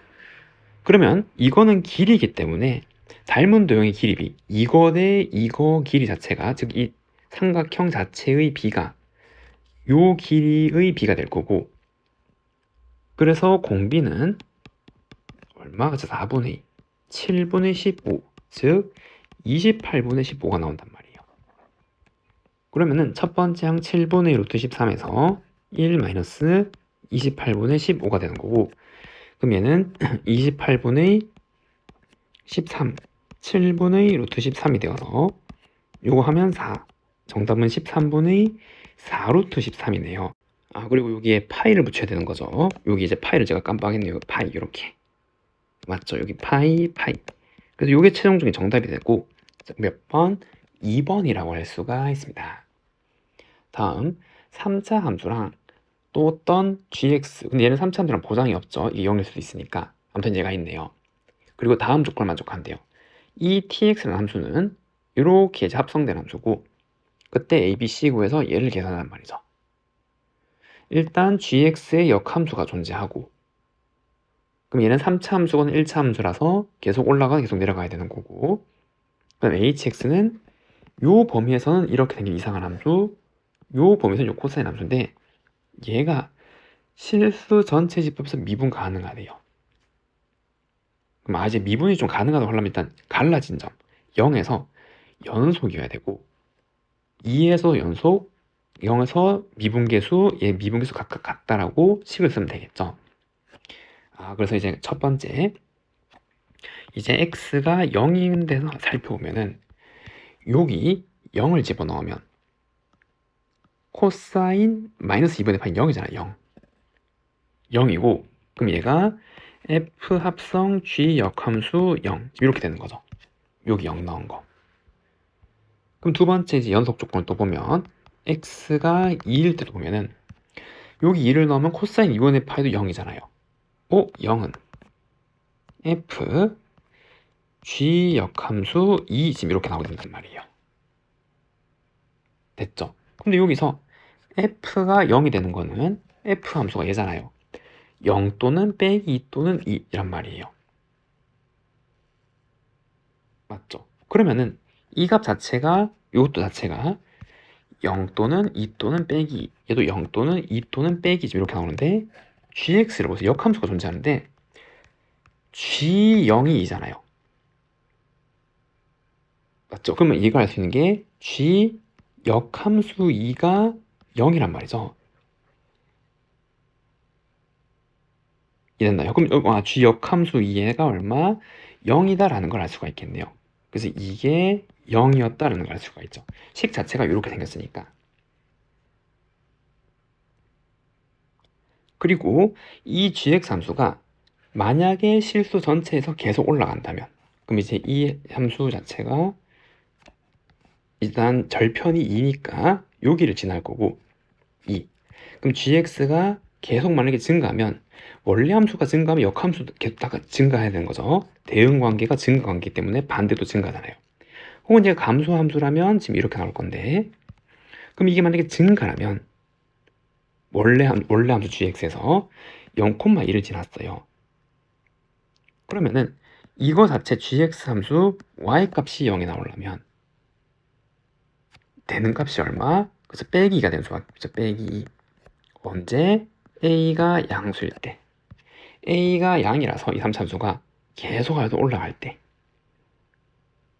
그러면 이거는 길이기 때문에 닮은 도형의 길이비 이거 대 이거 길이 자체가 즉 이 삼각형 자체의 비가 요 길이의 비가 될 거고 그래서 공비는 얼마가 4분의 2 7분의 15 즉 28분의 15가 나온단 말이에요. 그러면은 첫 번째 항 7분의 루트 13에서 1 마이너스 28분의 15가 되는 거고 그럼 얘는 28분의 13 7분의 루트 13이 되어서 요거 하면 4 정답은 13분의 4 루트 13이네요. 그리고 여기에 파이를 붙여야 되는 거죠. 여기 이제 파이를 제가 깜빡했네요. 파이 이렇게 맞죠? 여기 파이 그래서 요게 최종적인 정답이 되고 몇 번? 2번이라고 할 수가 있습니다. 다음 3차 함수랑 또 어떤 gx 근데 얘는 3차 함수랑 보장이 없죠. 이게 0일 수도 있으니까 아무튼 얘가 있네요. 그리고 다음 조건을 만족한대요. 이 tx라는 함수는 이렇게 이제 합성된 함수고 그때 a, b, c 구에서 얘를 계산한 말이죠. 일단 gx의 역함수가 존재하고 그럼 얘는 3차 함수건 1차 함수라서 계속 올라가 계속 내려가야 되는 거고 그다음 hx는 요 범위에서는 이렇게 생긴 이상한 함수 요 범위에서는 요 코사인 함수인데 얘가 실수 전체 집합에서 미분 가능하대요. 그럼 이제 미분이 좀 가능하다고 하려면 일단 갈라진 점 0에서 연속이어야 되고 2에서 연속 0에서 미분계수 얘 미분계수 각각 같다라고 식을 쓰면 되겠죠. 그래서 이제 첫 번째 이제 x가 0인 데서 살펴보면은 여기 0을 집어넣으면 코사인 마이너스 2분의 파이 0이잖아요. 0이고 그럼 얘가 f 합성 g 역함수 0 이렇게 되는 거죠. 여기 0 넣은 거. 그럼 두 번째 이제 연속 조건을 또 보면 x가 2일 때도 보면은 여기 2를 넣으면 코사인 2분의 파이도 0이잖아요. 0은 f g 역함수 2 지금 이렇게 나오게 된단 말이에요. 됐죠? 근데 여기서 f가 0이 되는 거는 f 함수가 얘잖아요. 0 또는 빼기 2 또는 2란 말이에요. 맞죠? 그러면은 이 값 자체가, 이것도 자체가 0 또는 2 또는 빼기 2, 얘도 0 또는 2 또는 빼기 2 이렇게 나오는데 gx를 보세요. 역함수가 존재하는데 g0이 2잖아요. 맞죠? 그러면 이걸 할 수 있는 게 g 역함수 2가 0이란 말이죠. 이랬나요? 그럼 g 역함수 2가 얼마? 0이다라는 걸 알 수가 있겠네요. 그래서 이게 0이었다라는 걸 알 수가 있죠. 식 자체가 이렇게 생겼으니까. 그리고 이 gx 함수가 만약에 실수 전체에서 계속 올라간다면, 그럼 이제 이 함수 자체가 일단 절편이 2니까 여기를 지날 거고 2. 그럼 gx가 계속 만약에 증가하면 원래 함수가 증가하면 역함수도 계속 다 증가해야 되는 거죠. 대응 관계가 증가 관계이기 때문에 반대도 증가잖아요. 혹은 얘가 감소 함수라면 지금 이렇게 나올 건데, 그럼 이게 만약에 증가라면 원래 함수 gx에서 0,1을 지났어요. 그러면은 이거 자체 gx 함수 y값이 0이 나오려면 되는 값이 얼마? 그래서 빼기가 되는 수학이죠. 빼기. 언제? a가 양수일 때. a가 양이라서 이 3참수가 계속해서 올라갈 때.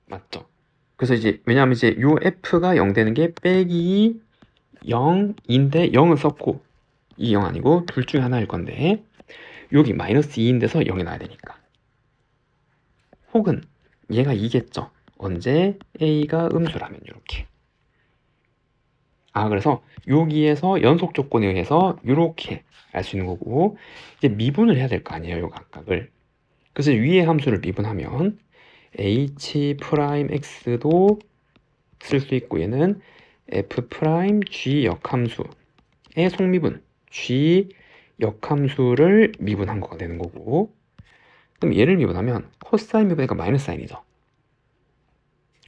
맞죠? 그래서 이제 왜냐하면 이제 요 f가 0 되는 게 빼기 0인데 0은 썼고 이 0 아니고 둘 중에 하나일 건데 여기 마이너스 2인 데서 0이 나야 되니까. 혹은 얘가 2겠죠. 언제? a가 음수라면 이렇게. 그래서 여기에서 연속 조건에 의해서 이렇게 알 수 있는 거고, 이제 미분을 해야 될 거 아니에요, 요 각각을. 그래서 위의 함수를 미분하면 h'x도 쓸 수 있고, 얘는 f'g 역함수의 속미분 g 역함수를 미분한 거가 되는 거고, 그럼 얘를 미분하면 코사인 미분이니까 마이너스 사인이죠.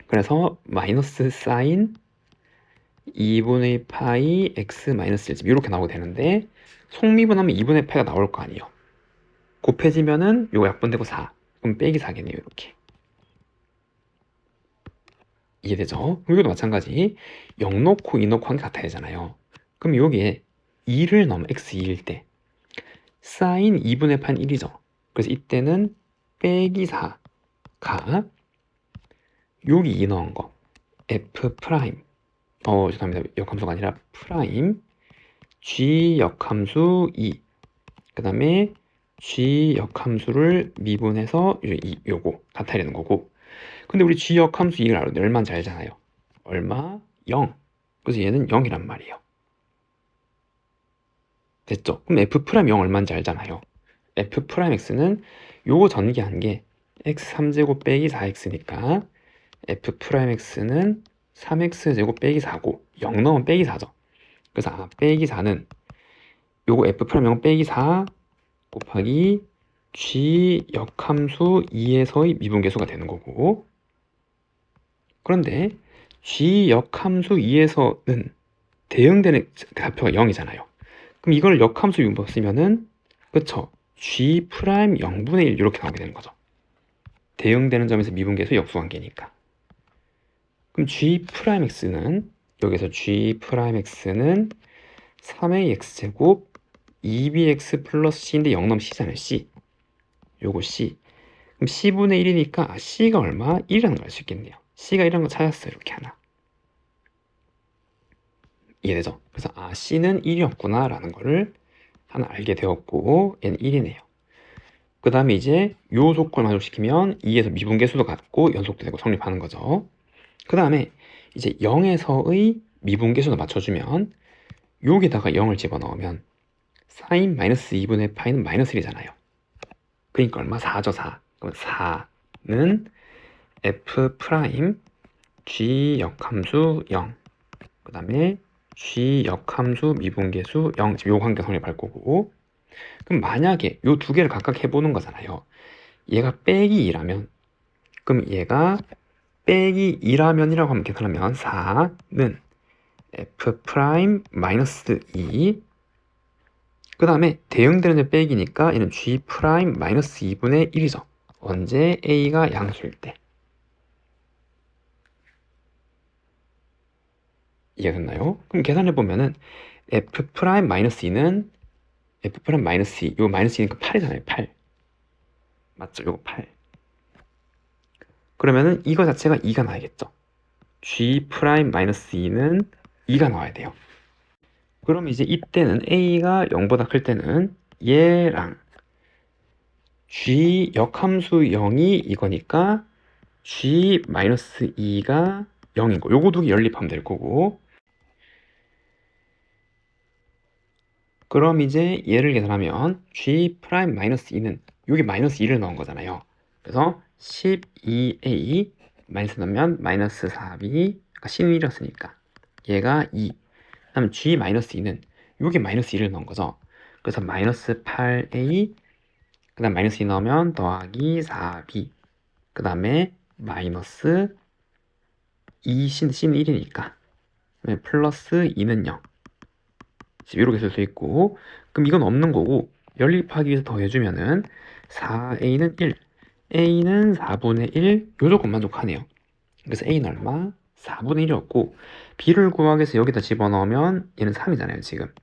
그래서 마이너스 사인 2분의 파이 x 마이너스 1 이렇게 나오게 되는데, 속미분하면 2분의 파이가 나올 거 아니에요. 곱해지면은 요거 약분되고 4. 그럼 빼기 4겠네요. 이렇게. 이해되죠? 이것도 마찬가지. 0 놓고 2 놓고 한 게 같아야 되잖아요. 그럼 여기에 2를 넣으면 x2일 때 사인 2분의 파는 1이죠. 그래서 이때는 빼기 4가 여기 2 넣은 거 f 프라임 죄송합니다. 역함수가 아니라 프라임 g 역함수 2 그 다음에 g 역함수를 미분해서 요거 같아야 되는 거고, 근데 우리 g 역함수 2를 얼마인지 알잖아요. 얼마? 0. 그래서 얘는 0이란 말이에요. 됐죠? 그럼 f 프라임 0 얼마인지 알잖아요. f 프라임 x는 요거 전개한 게 x 3제곱 빼기 4x니까 f 프라임 x는 3x제곱 빼기 4고 0 넣으면 빼기 4죠. 그래서 빼기 4는 요거 f 프라임 0 빼기 4 곱하기 g 역함수 2에서의 미분계수가 되는 거고, 그런데 g 역함수 2에서는 대응되는 좌표가 0이잖아요. 그럼 이걸 역함수 미분 쓰면은 그쵸? g 프라임 0분의 1 이렇게 나오게 되는 거죠. 대응되는 점에서 미분계수 역수관계니까. 그럼 g 프라임 x는 여기서 g 프라임 x는 3ax제곱 2bx 플러스 c인데 0 넣으면 c잖아요. c. 요거 c. 그럼 c분의 1이니까 c가 얼마? 1이라는 걸 알 수 있겠네요. c가 1이라는 거 찾았어요. 이렇게 하나. 이해되죠? 그래서 c는 1이었구나 라는 거를 하나 알게 되었고, 얘는 1이네요. 그 다음에 이제 요 조건을 만족시키면 2에서 미분계수도 같고 연속도 되고 성립하는 거죠. 그 다음에 이제 0에서의 미분계수도 맞춰주면 여기다가 0을 집어넣으면 사인 마이너스 2분의 파이는 마이너스 1이잖아요. 그러니까 얼마? 4죠, 4. 그럼 4는 f 프라임 g 역함수 0, 그 다음에 g 역함수 미분계수 0, 지금 요 관계 성립할 거고, 그럼 만약에 요 두 개를 각각 해보는 거잖아요. 얘가 빼기 2라면, 그럼 얘가 빼기 2라면이라고 하면 계산하면 4는 f 프라임 마이너스 2, 그 다음에 대응되는 빼기니까 얘는 g 프라임 마이너스 2분의 1이죠. 언제 a가 양수일 때. 이해됐나요? 그럼 계산해보면은 f 프라임 마이너스 2는 f 프라임 마이너스 2, 이거 마이너스 2니까 8이잖아요. 8. 맞죠? 이거 8. 그러면은 이거 자체가 2가 나야겠죠. g 프라임 마이너스 2는 2가 나와야 돼요. 그럼 이제 이때는 a가 0보다 클 때는 얘랑 g 역함수 0이 이거니까 g 마이너스 2가 0인 거. 요거 두 개 연립하면 될 거고. 그럼 이제 얘를 계산하면 g 프라임 마이너스 2는 여기 마이너스 2를 넣은 거잖아요. 그래서 12a 마이너스 넣으면 마이너스 4b, 아까 c는 1이었으니까 얘가 2. 그다음 g 마이너스 2는 여기 마이너스 2를 넣은 거죠. 그래서 마이너스 8a, 그 다음 마이너스 2 넣으면 더하기 4b, 그 다음에 마이너스 2c는 1이니까 플러스 2는 0. 이렇게 쓸 수 있고, 그럼 이건 없는 거고 연립하기 위해서 더해주면은 4a는 1, a는 4분의 1, 요 조건 만족하네요. 그래서 a는 얼마? 4분의 1이었고, b를 구하기 위해서 여기다 집어넣으면 얘는 3이잖아요 지금.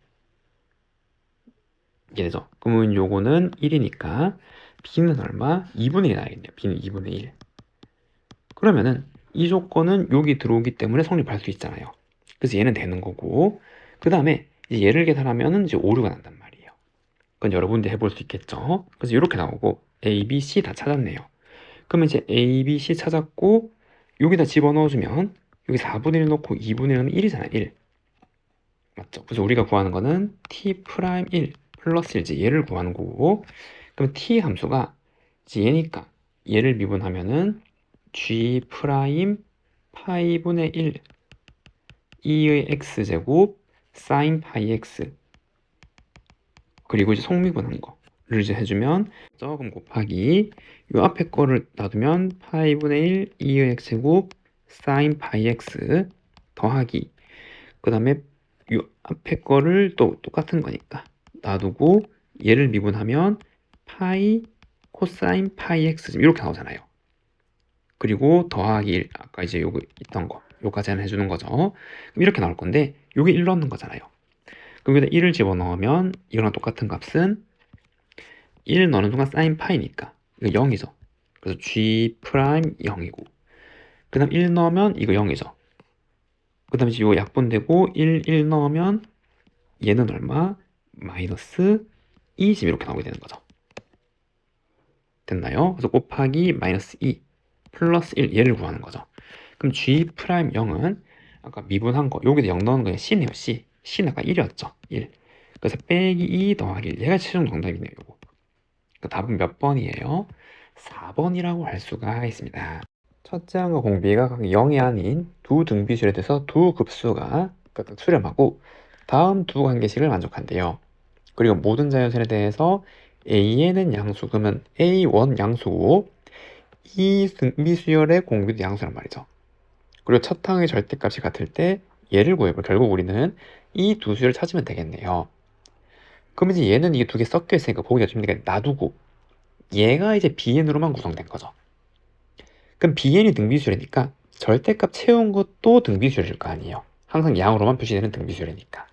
이해되죠? 그러면 요거는 1이니까 b는 얼마? 2분의 1이 나야겠네요. b는 2분의 1. 그러면은 이 조건은 여기 들어오기 때문에 성립할 수 있잖아요. 그래서 얘는 되는 거고, 그 다음에 이제 얘를 계산하면은 이제 오류가 난단 말이에요. 그건 여러분들 해볼 수 있겠죠. 그래서 이렇게 나오고 A, B, C 다 찾았네요. 그러면 이제 A, B, C 찾았고 여기다 집어넣어주면 여기 4분의 1 넣고 2분의 1 하면 1이잖아요. 1. 맞죠? 그래서 우리가 구하는 거는 T 프라임 1 플러스 1, 이제 얘를 구하는 거고, 그럼 T 함수가 이제 얘니까 얘를 미분하면은 G 프라임 파이분의 1 2의 x제곱 사인 파이 x, 그리고 이제 속미분한 거를 이제 해주면 조금 곱하기 이 앞에 거를 놔두면 파이분의 1 2의 x제곱 사인 파이 x 더하기, 그 다음에 이 앞에 거를 또 똑같은 거니까 놔두고 얘를 미분하면 파이 코사인 파이 x 이렇게 나오잖아요. 그리고 더하기 1, 아까 이제 요거 있던 거 요까지는 해주는 거죠. 그럼 이렇게 나올 건데 요게 1 넣는 거잖아요. 그럼 여기다 1을 집어넣으면 이거랑 똑같은 값은 1 넣는 순간 사인 파이니까 이거 0이죠. 그래서 g 프라임 0이고, 그 다음 1 넣으면 이거 0이죠. 그 다음에 이거 약분되고 1 넣으면 얘는 얼마? 마이너스 20 이렇게 나오게 되는 거죠. 됐나요? 그래서 곱하기 마이너스 2 플러스 1 얘를 구하는 거죠. 그럼 g 프라임 0은 아까 미분한 거 여기다 0 넣는 거는 c네요. c는 아까 1이었죠. 1. 그래서 빼기 2 더하기 1, 얘가 최종 정답이네요. 요거. 그 답은 몇 번이에요? 4번이라고 할 수가 있습니다. 첫째 항과 공비가 각 0이 아닌 두 등비수열에 대해서 두 급수가 각각 수렴하고 다음 두 관계식을 만족한대요. 그리고 모든 자연선에 대해서 a에는 양수, 그러면 a1 양수고 이 등비수열의 공비도 양수란 말이죠. 그리고 첫 항의 절대값이 같을 때 얘를 구해볼, 결국 우리는 이 두 수를 찾으면 되겠네요. 그럼 이제 얘는 이게 두 개 섞여 있으니까 보기가 좀 놔두고 얘가 이제 bn으로만 구성된 거죠. 그럼 bn이 등비수열이니까 절대값 채운 것도 등비수열일 거 아니에요. 항상 양으로만 표시되는 등비수열이니까.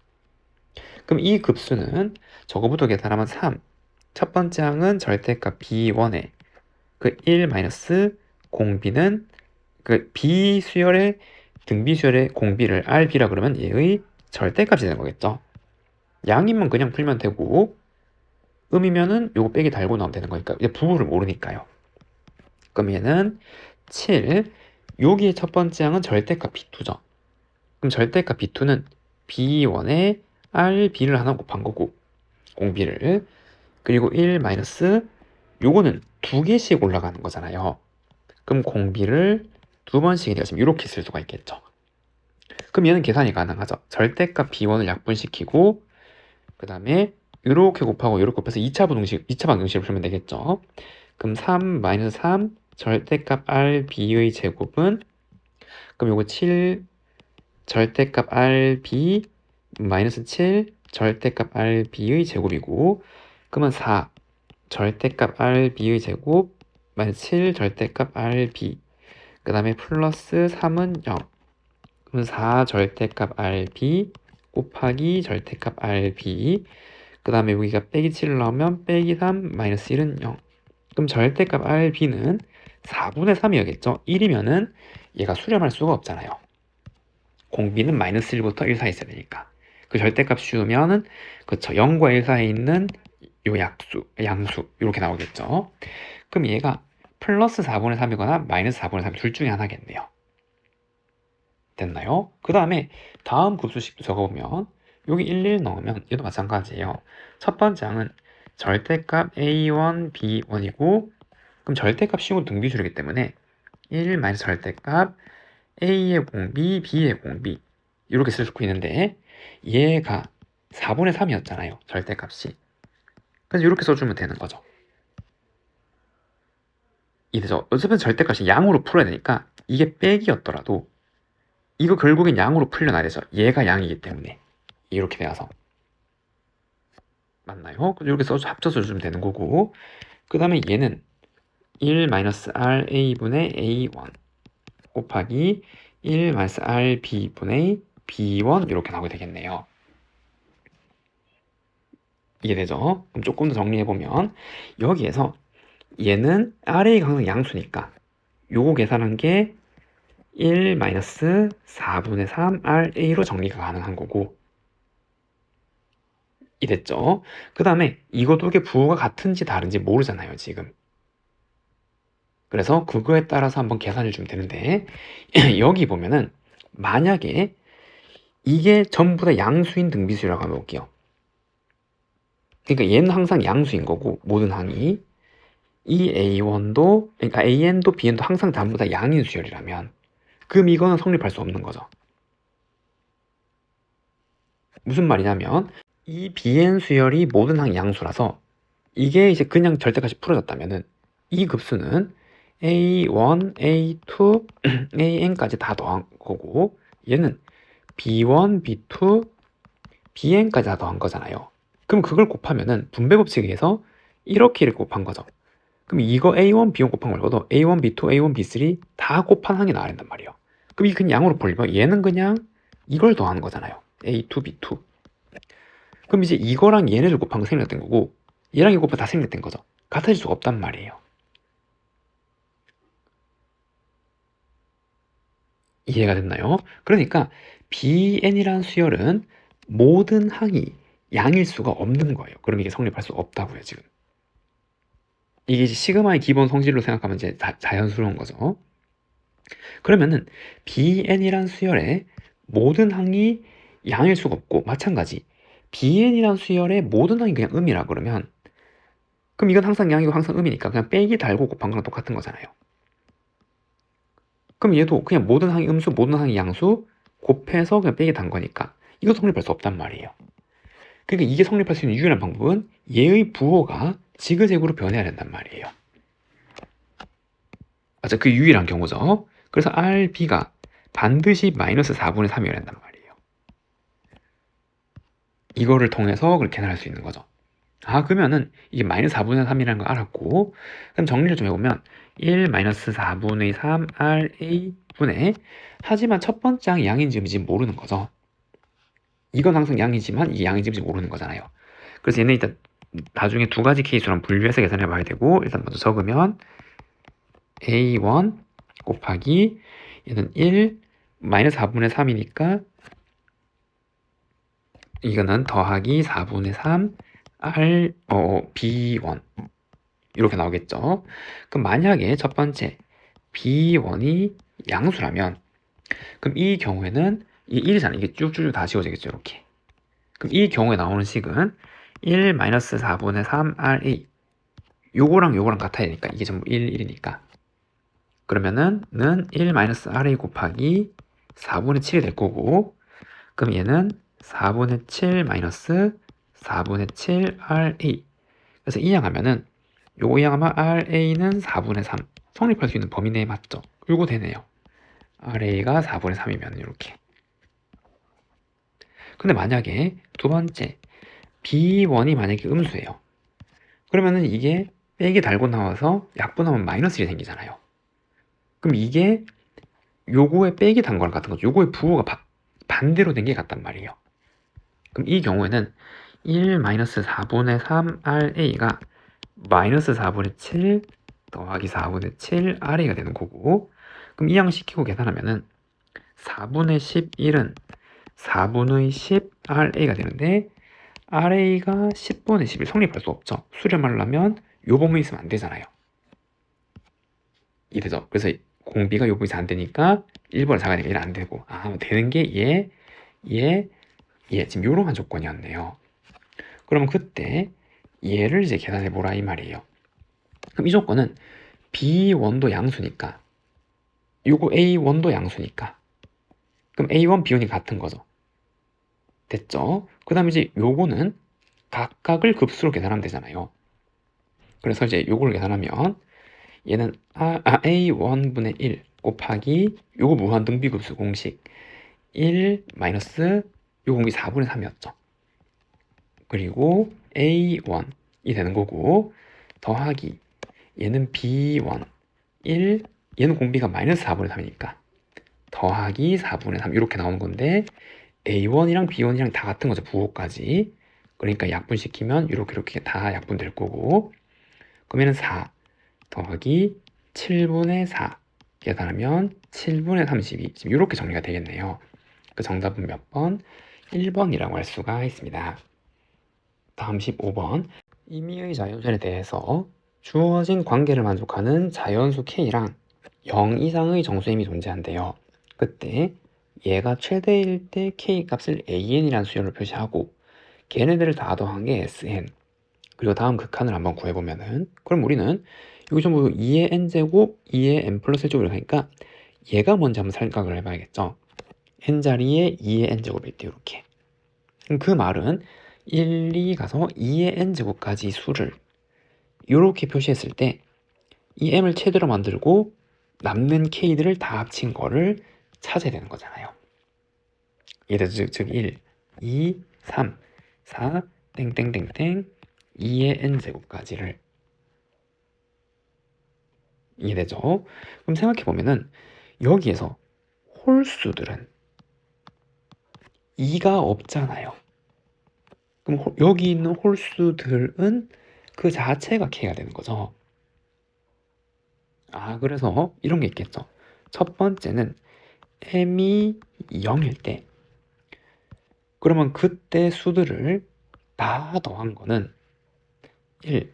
그럼 이 급수는 저거부터 계산하면 3. 첫 번째 항은 절대값 b1에 그 1 마이너스 공비는 그 b수열의 등비수열의 공비를 rb라 그러면 얘의 절대값이 되는 거겠죠. 양이면 그냥 풀면 되고 음이면은 요거 빼기 달고 나오면 되는 거니까 이제 부호를 모르니까요. 그럼 얘는 7, 여기에 첫 번째 항은 절대값 b2죠. 그럼 절대값 b2는 b1에 rb를 하나 곱한 거고 공비를, 그리고 1 마이너스 요거는 두 개씩 올라가는 거잖아요. 그럼 공비를 두 번씩 되었으면 이렇게 쓸 수가 있겠죠. 그럼 얘는 계산이 가능하죠. 절대값 b1을 약분시키고 그 다음에 이렇게 곱하고 이렇게 곱해서 2차 방정식을 풀면 되겠죠. 그럼 3 마이너스 3 절대값 RB의 제곱은, 그럼 요거 7 절대값 RB 마이너스 7 절대값 RB의 제곱이고, 그러면 4 절대값 RB의 제곱 마이너스 7 절대값 RB, 그 다음에 플러스 3은 0. 그럼 4 절대값 RB 곱하기 절대값 RB, 그 다음에 여기가 빼기 7을 넣으면 빼기 3 마이너스 1은 0. 그럼 절대값 RB는 4분의 3이었겠죠. 1이면은 얘가 수렴할 수가 없잖아요. 공비는 마이너스 1부터 1 사이에 있어야 되니까. 그 절대값 씌우면은, 그쵸, 0과 1 사이에 있는 요 양수 이렇게 나오겠죠. 그럼 얘가 플러스 4분의 3이거나 마이너스 4분의 3 둘 중에 하나겠네요. 됐나요? 그 다음에 다음 급수식도 적어보면 여기 11 넣으면 얘도 마찬가지예요. 첫 번째 항은 절대값 A1, B1이고, 그럼 절대값 씌우고 등비수이기 때문에 1 마이너스 절대값 A의 공비, B의 공비 이렇게 쓸 수 있는데, 얘가 4분의 3이었잖아요, 절대값이. 그래서 이렇게 써주면 되는 거죠. 이해되죠? 어차피 절대값이 양으로 풀어야 되니까 이게 빼기였더라도 이거 결국엔 양으로 풀려나야 되죠. 얘가 양이기 때문에. 이렇게 되어서. 맞나요? 이렇게 합쳐서 주면 되는 거고, 그 다음에 얘는 1 마이너스 RA분의 A1 곱하기 1 마이너스 RB분의 B1 이렇게 나오게 되겠네요. 이해되죠? 그럼 조금 더 정리해보면 여기에서 얘는 RA가 항상 양수니까 요거 계산한 게 1 마이너스 4분의 3 RA로 정리가 가능한 거고, 이랬죠? 그 다음에 이거 두 개 부호가 같은지 다른지 모르잖아요, 지금. 그래서 그거에 따라서 한번 계산해 주면 되는데, 여기 보면은 만약에 이게 전부 다 양수인 등비수라고 한번 볼게요. 그러니까 얘는 항상 양수인 거고, 모든 항이. 이 A1도, 그러니까 AN도 BN도 항상 전부 다 양인 수열이라면, 그럼 이거는 성립할 수 없는 거죠. 무슨 말이냐면 이 BN 수열이 모든 항 양수라서 이게 이제 그냥 절대값이 풀어졌다면은 이 급수는 A1, A2, AN까지 다 더한 거고, 얘는 B1, B2, BN까지 다 더한 거잖아요. 그럼 그걸 곱하면은 분배 법칙에 의해서 이렇게 곱한 거죠. 그럼 이거 A1, B1 곱한 걸 말고도 A1, B2, A1, B3 다 곱한 항이 나와야 된단 말이에요. 그럼 이 그냥 양으로 벌리면 얘는 그냥 이걸 더하는 거잖아요. A2, B2. 그럼 이제 이거랑 얘네들 곱한 거 생략된 거고, 얘랑 이거 곱한 다 생략된 거죠. 같아질 수가 없단 말이에요. 이해가 됐나요? 그러니까 BN이란 수열은 모든 항이 양일 수가 없는 거예요. 그럼 이게 성립할 수 없다고요, 지금. 이게 이제 시그마의 기본 성질로 생각하면 이제 자연스러운 거죠. 그러면은 BN이란 수열의 모든 항이 양일 수가 없고, 마찬가지 BN이란 수열의 모든 항이 그냥 음이라 그러면, 그럼 이건 항상 양이고 항상 음이니까 그냥 빼기 달고 곱한 거랑 똑같은 거잖아요. 그럼 얘도 그냥 모든 항이 음수, 모든 항이 양수 곱해서 그냥 빼기 단 거니까 이거 성립할 수 없단 말이에요. 그러니까 이게 성립할 수 있는 유일한 방법은 얘의 부호가 지그재그로 변해야 된단 말이에요. 맞아, 그 유일한 경우죠. 그래서 RB가 반드시 마이너스 4분의 3이어야 된단 말이에요. 이거를 통해서 그렇게 계산할 수 있는 거죠. 아, 그러면은 이게 마이너스 4분의 3이라는 걸 알았고, 그럼 정리를 좀 해보면 1 마이너스 4분의 3 RA분의, 하지만 첫 번째 항이 양인지 음인지 모르는 거죠. 이건 항상 양이지만 이게 양인지 음인지 모르는 거잖아요. 그래서 얘는 일단 나중에 두 가지 케이스로 분류해서 계산해 봐야 되고, 일단 먼저 적으면 A1 곱하기 얘는 1 마이너스 4분의 3이니까 이거는 더하기 4분의 3 B1 이렇게 나오겠죠. 그럼 만약에 첫 번째 B1이 양수라면, 그럼 이 경우에는 이 1이잖아. 이게 쭉쭉쭉 다 지워지겠죠, 이렇게. 그럼 이 경우에 나오는 식은 1 마이너스 4분의 3 RA, 요거랑 요거랑 같아야 되니까 이게 전부 1, 1이니까 그러면은 1 마이너스 RA 곱하기 4분의 7이 될 거고, 그럼 얘는 4분의 7 마이너스 4분의 7 RA. 그래서 이항하면은 요거 이항하면 RA는 4분의 3. 성립할 수 있는 범위 내에 맞죠? 요거 되네요. RA가 4분의 3이면 이렇게. 근데 만약에 두 번째 B1이 만약에 음수예요. 그러면은 이게 빼기 달고 나와서 약분하면 마이너스 1이 생기잖아요. 그럼 이게 요거에 빼기 단 거랑 같은 거죠. 요거의 부호가 반대로 된 게 같단 말이에요. 그럼 이 경우에는 1 마이너스 4분의 3 RA가 마이너스 4분의 7 더하기 4분의 7 RA가 되는 거고, 그럼 이항시키고 계산하면은 4분의 11은 4분의 10 RA가 되는데, RA가 10분의 11 성립할 수 없죠. 수렴하려면 요 범위 있으면 안 되잖아요. 이되죠. 그래서 공비가 요 범위에서 안 되니까 1번을 작아니까 1안 되고, 되는 게 얘 지금 요런 조건이었네요. 그러면 그때 얘를 이제 계산해 보라 이 말이에요. 그럼 이 조건은 B1도 양수니까, 요거 A1도 양수니까, 그럼 A1, B1이 같은 거죠. 됐죠? 그 다음에 이제 요거는 각각을 급수로 계산하면 되잖아요. 그래서 이제 요걸 계산하면 얘는 A1분의 1 곱하기 요거 무한등비급수 공식 1 마이너스 요 공기 4분의 3이었죠. 그리고 A1이 되는 거고, 더하기 얘는 B1 1, 얘는 공비가 마이너스 4분의 3이니까 더하기 4분의 3 이렇게 나오는 건데, A1이랑 B1이랑 다 같은 거죠. 부호까지. 그러니까 약분시키면 이렇게 다 약분될 거고, 그러면 4 더하기 7분의 4 계산하면 7분의 32. 지금 이렇게 정리가 되겠네요. 그 정답은 몇 번? 1번이라고 할 수가 있습니다. 다음 15번. 임의의 자연수에 대해서 주어진 관계를 만족하는 자연수 K랑 0 이상의 정수임이 존재한대요. 그때 얘가 최대일 때 K 값을 AN이라는 수열로 표시하고 걔네들을 다 더한 게 SN. 그리고 다음 극한을 한번 구해보면은, 그럼 우리는 여기 전부 2의 n제곱, 2의 n 플러스 1제곱이라고 하니까 얘가 먼저 한번 생각을 해봐야겠죠. n자리에 2의 n제곱일 때 이렇게. 그럼 그 말은 1, 2 가서 2의 n제곱까지 수를 이렇게 표시했을 때 이 m을 최대로 만들고 남는 k들을 다 합친 거를 찾아야 되는 거잖아요. 이래서 즉 1, 2, 3, 4, 땡땡땡땡 2의 n제곱까지를. 이해되죠? 그럼 생각해보면은 여기에서 홀수들은 2가 없잖아요. 그럼 여기 있는 홀수들은 그 자체가 k가 되는 거죠. 그래서 이런 게 있겠죠. 첫 번째는 m이 0일 때, 그러면 그때 수들을 다 더한 거는 1,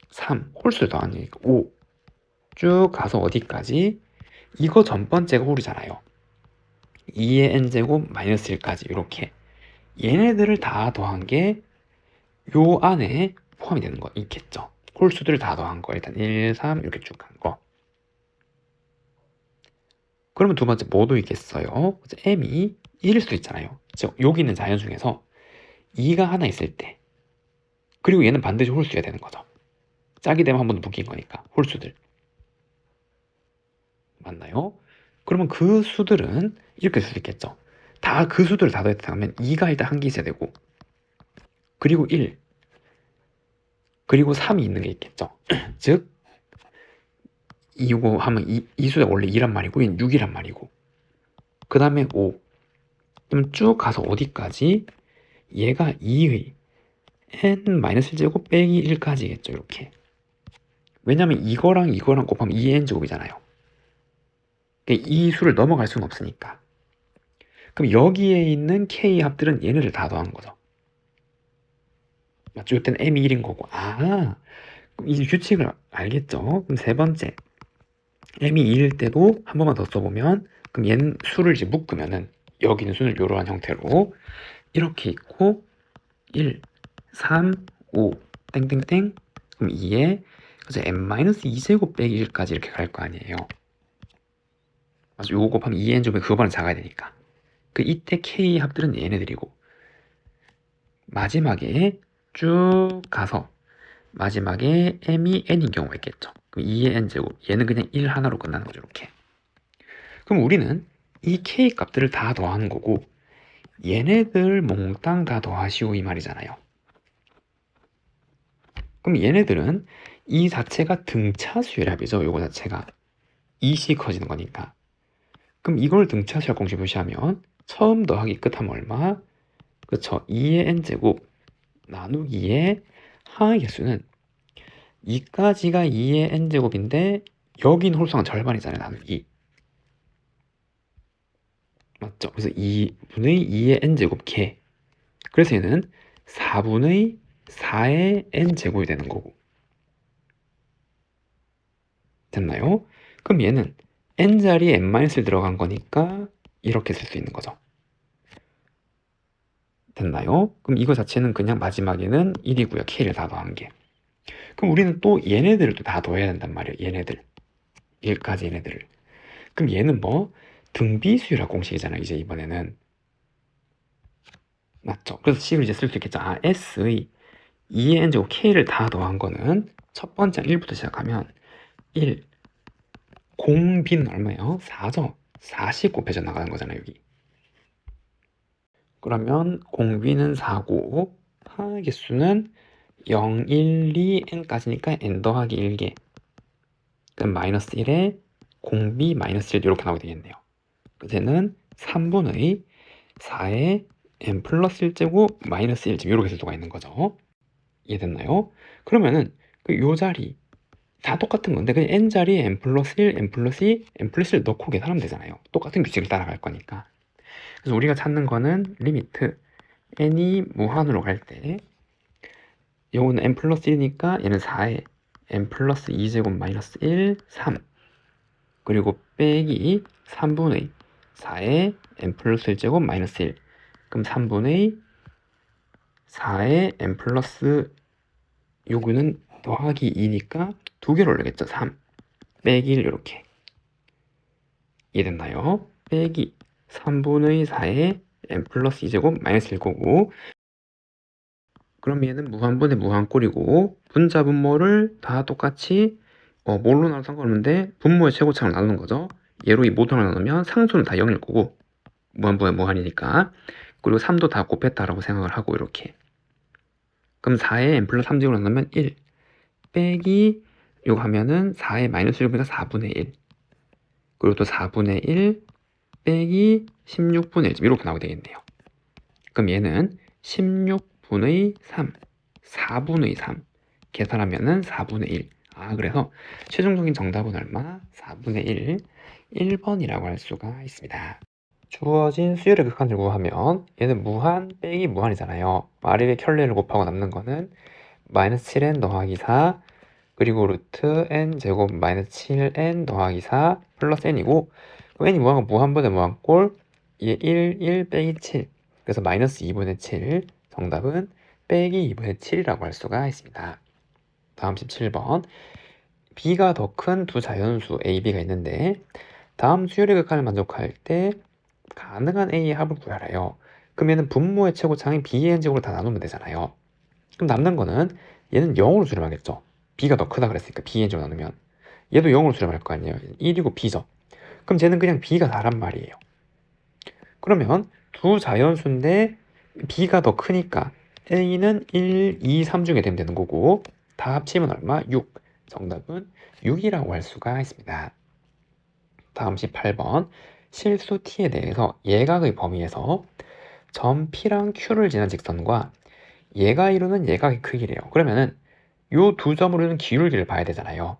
3, 홀수를 더한 거니까 5 쭉 가서 어디까지? 이거 전 번째가 홀이잖아요. 2의 n제곱 마이너스 1까지 이렇게 얘네들을 다 더한 게 요 안에 포함이 되는 거 있겠죠. 홀수들을 다 더한 거 일단 1, 3 이렇게 쭉 간 거. 그러면 두 번째 뭐도 있겠어요? m이 1일 수도 있잖아요. 즉 여기 있는 자연 중에서 2가 하나 있을 때, 그리고 얘는 반드시 홀수여야 되는 거죠. 짝이 되면 한 번 더 묶인 거니까 홀수들. 맞나요? 그러면 그 수들은 이렇게 쓸 수 있겠죠. 다 그 수들을 다 더했다면 2가 일단 한 개 있어야 되고, 그리고 1, 그리고 3이 있는 게 있겠죠. 즉 이거 하면 이 수가 원래 2란 말이고 얘는 6이란 말이고, 그 다음에 5. 그럼 쭉 가서 어디까지? 얘가 2의 n-1제곱 빼기 1까지겠죠. 이렇게. 왜냐면 이거랑 곱하면 2n제곱이잖아요. 그러니까 이 수를 넘어갈 수는 없으니까. 그럼 여기에 있는 k 합들은 얘네를 다 더한 거죠. 맞죠? 이때는 m이 1인 거고. 그럼 이 규칙을 알겠죠? 그럼 세 번째, m이 2일 때도 한 번만 더 써보면, 그럼 얘는 수를 이제 묶으면은 여기 있는 수는 이러한 형태로 이렇게 있고 1, 3, 5 땡땡땡, 그럼 2에 그래서 n-2제곱 빼기 1까지 이렇게 갈 거 아니에요. 맞죠? 요거 곱하면 2n 제곱에 그 번은 작아야 되니까. 그 이때 k 합들은 얘네들이고, 마지막에 쭉 가서 마지막에 m이 n인 경우가 있겠죠. 그럼 2의 n제곱, 얘는 그냥 1 하나로 끝나는 거죠, 이렇게. 그럼 우리는 이 k 값들을 다 더하는 거고 얘네들 몽땅 다 더하시오 이 말이잖아요. 그럼 얘네들은 이 자체가 등차수의 합이죠. 요거 자체가 2씩 커지는 거니까. 그럼 이걸 등차수열 공식 표시하면 처음 더하기 끝하면 얼마? 그쵸. 2의 n제곱 나누기의 항의 개수는 2까지가 2의 n제곱인데 여긴 홀수가 절반이잖아요. 나누기. 맞죠? 그래서 2분의 2의 n제곱 개. 그래서 얘는 4분의 4의 n제곱이 되는 거고. 됐나요? 그럼 얘는 n자리에 n-를 들어간 거니까 이렇게 쓸 수 있는 거죠. 됐나요? 그럼 이거 자체는 그냥 마지막에는 1이고요. k를 다 더한 게. 그럼 우리는 또 얘네들을 또 다 더해야 된단 말이에요. 얘네들. 1까지 얘네들을. 그럼 얘는 뭐? 등비수열합 공식이잖아요. 이제 이번에는. 맞죠? 그래서 식을 이제 쓸 수 있겠죠. 아, S의 2의 n제곱 k를 다 더한 거는 첫 번째 1부터 시작하면 1, 공비는 얼마예요? 4죠? 4씩 곱해져 나가는 거잖아요, 여기. 그러면 공비는 4고 항의 개수는 0, 1, 2, n까지니까 n 더하기 1개. 그럼 마이너스 1에 공비 마이너스 1 이렇게 나오게 되겠네요. 그래서 얘는 3분의 4에 n 플러스 1제곱 마이너스 1제곱 이렇게 쓸 수가 있는 거죠. 이해됐나요? 그러면은 요 자리 다 똑같은 건데 그냥 n자리에 n 플러스 1, n 플러스 2, n 플러스 1 넣고 계산하면 되잖아요. 똑같은 규칙을 따라갈 거니까. 그래서 우리가 찾는 거는 리미트 n이 무한으로 갈 때 요거는 n 플러스 1이니까 얘는 4에 n 플러스 2제곱 마이너스 1, 3 그리고 빼기 3분의 4에 n 플러스 1제곱 마이너스 1 그럼 3분의 4에 n 플러스 요거는 더하기 2니까 두 개를 올리겠죠. 3 빼기 1 이렇게. 이해됐나요? 빼기 3분의 4에 n 플러스 2제곱 마이너스 1 거고 그럼 얘는 무한분의 무한꼴이고 분자 분모를 다 똑같이 뭘로 나눠도 상관없는데 분모의 최고차로 나누는 거죠. 얘로 이 모통을 나누면 상수는 다 0일 거고 무한분의 무한이니까 그리고 3도 다 곱했다라고 생각을 하고 이렇게 그럼 4에 n 플러스 3제곱 나누면 1 빼기 요거 하면은 4에 마이너스 1이니까 4분의 1 그리고 또 4분의 1 빼기 16분의 1 이렇게 나오게 되겠네요. 그럼 얘는 16분의 3 4분의 3 계산하면은 4분의 1 그래서 최종적인 정답은 얼마? 4분의 1 1번이라고 할 수가 있습니다. 주어진 수열의 극한을 구하면 얘는 무한 빼기 무한이잖아요. 아래의 켤레를 곱하고 남는 거는 마이너스 7n 더하기 4 그리고 루트 n 제곱 마이너스 7n 더하기 4 플러스 n이고 n이 무한은 무한분의 무한꼴 얘 1 빼기 7 그래서 마이너스 2분의 7 정답은 빼기 2분의 7이라고 할 수가 있습니다. 다음 17번 b가 더 큰 두 자연수 a, b가 있는데 다음 수열의 극한을 만족할 때 가능한 a의 합을 구하래요. 그럼 얘는 분모의 최고차인 b의 n제곱으로 다 나누면 되잖아요. 그럼 남는 거는 얘는 0으로 수렴하겠죠. b가 더 크다 그랬으니까 b의 n제곱 나누면 얘도 0으로 수렴할 거 아니에요. 1이고 b죠. 그럼 쟤는 그냥 b가 4란 말이에요. 그러면 두 자연수인데 b가 더 크니까 a는 1, 2, 3 중에 되면 되는 거고 다 합치면 얼마? 6. 정답은 6이라고 할 수가 있습니다. 다음 18번 실수 t에 대해서 예각의 범위에서 점 P랑 Q를 지난 직선과 얘가 이루는 예각의 크기래요. 그러면은 요 두 점으로 이루는 기울기를 봐야 되잖아요.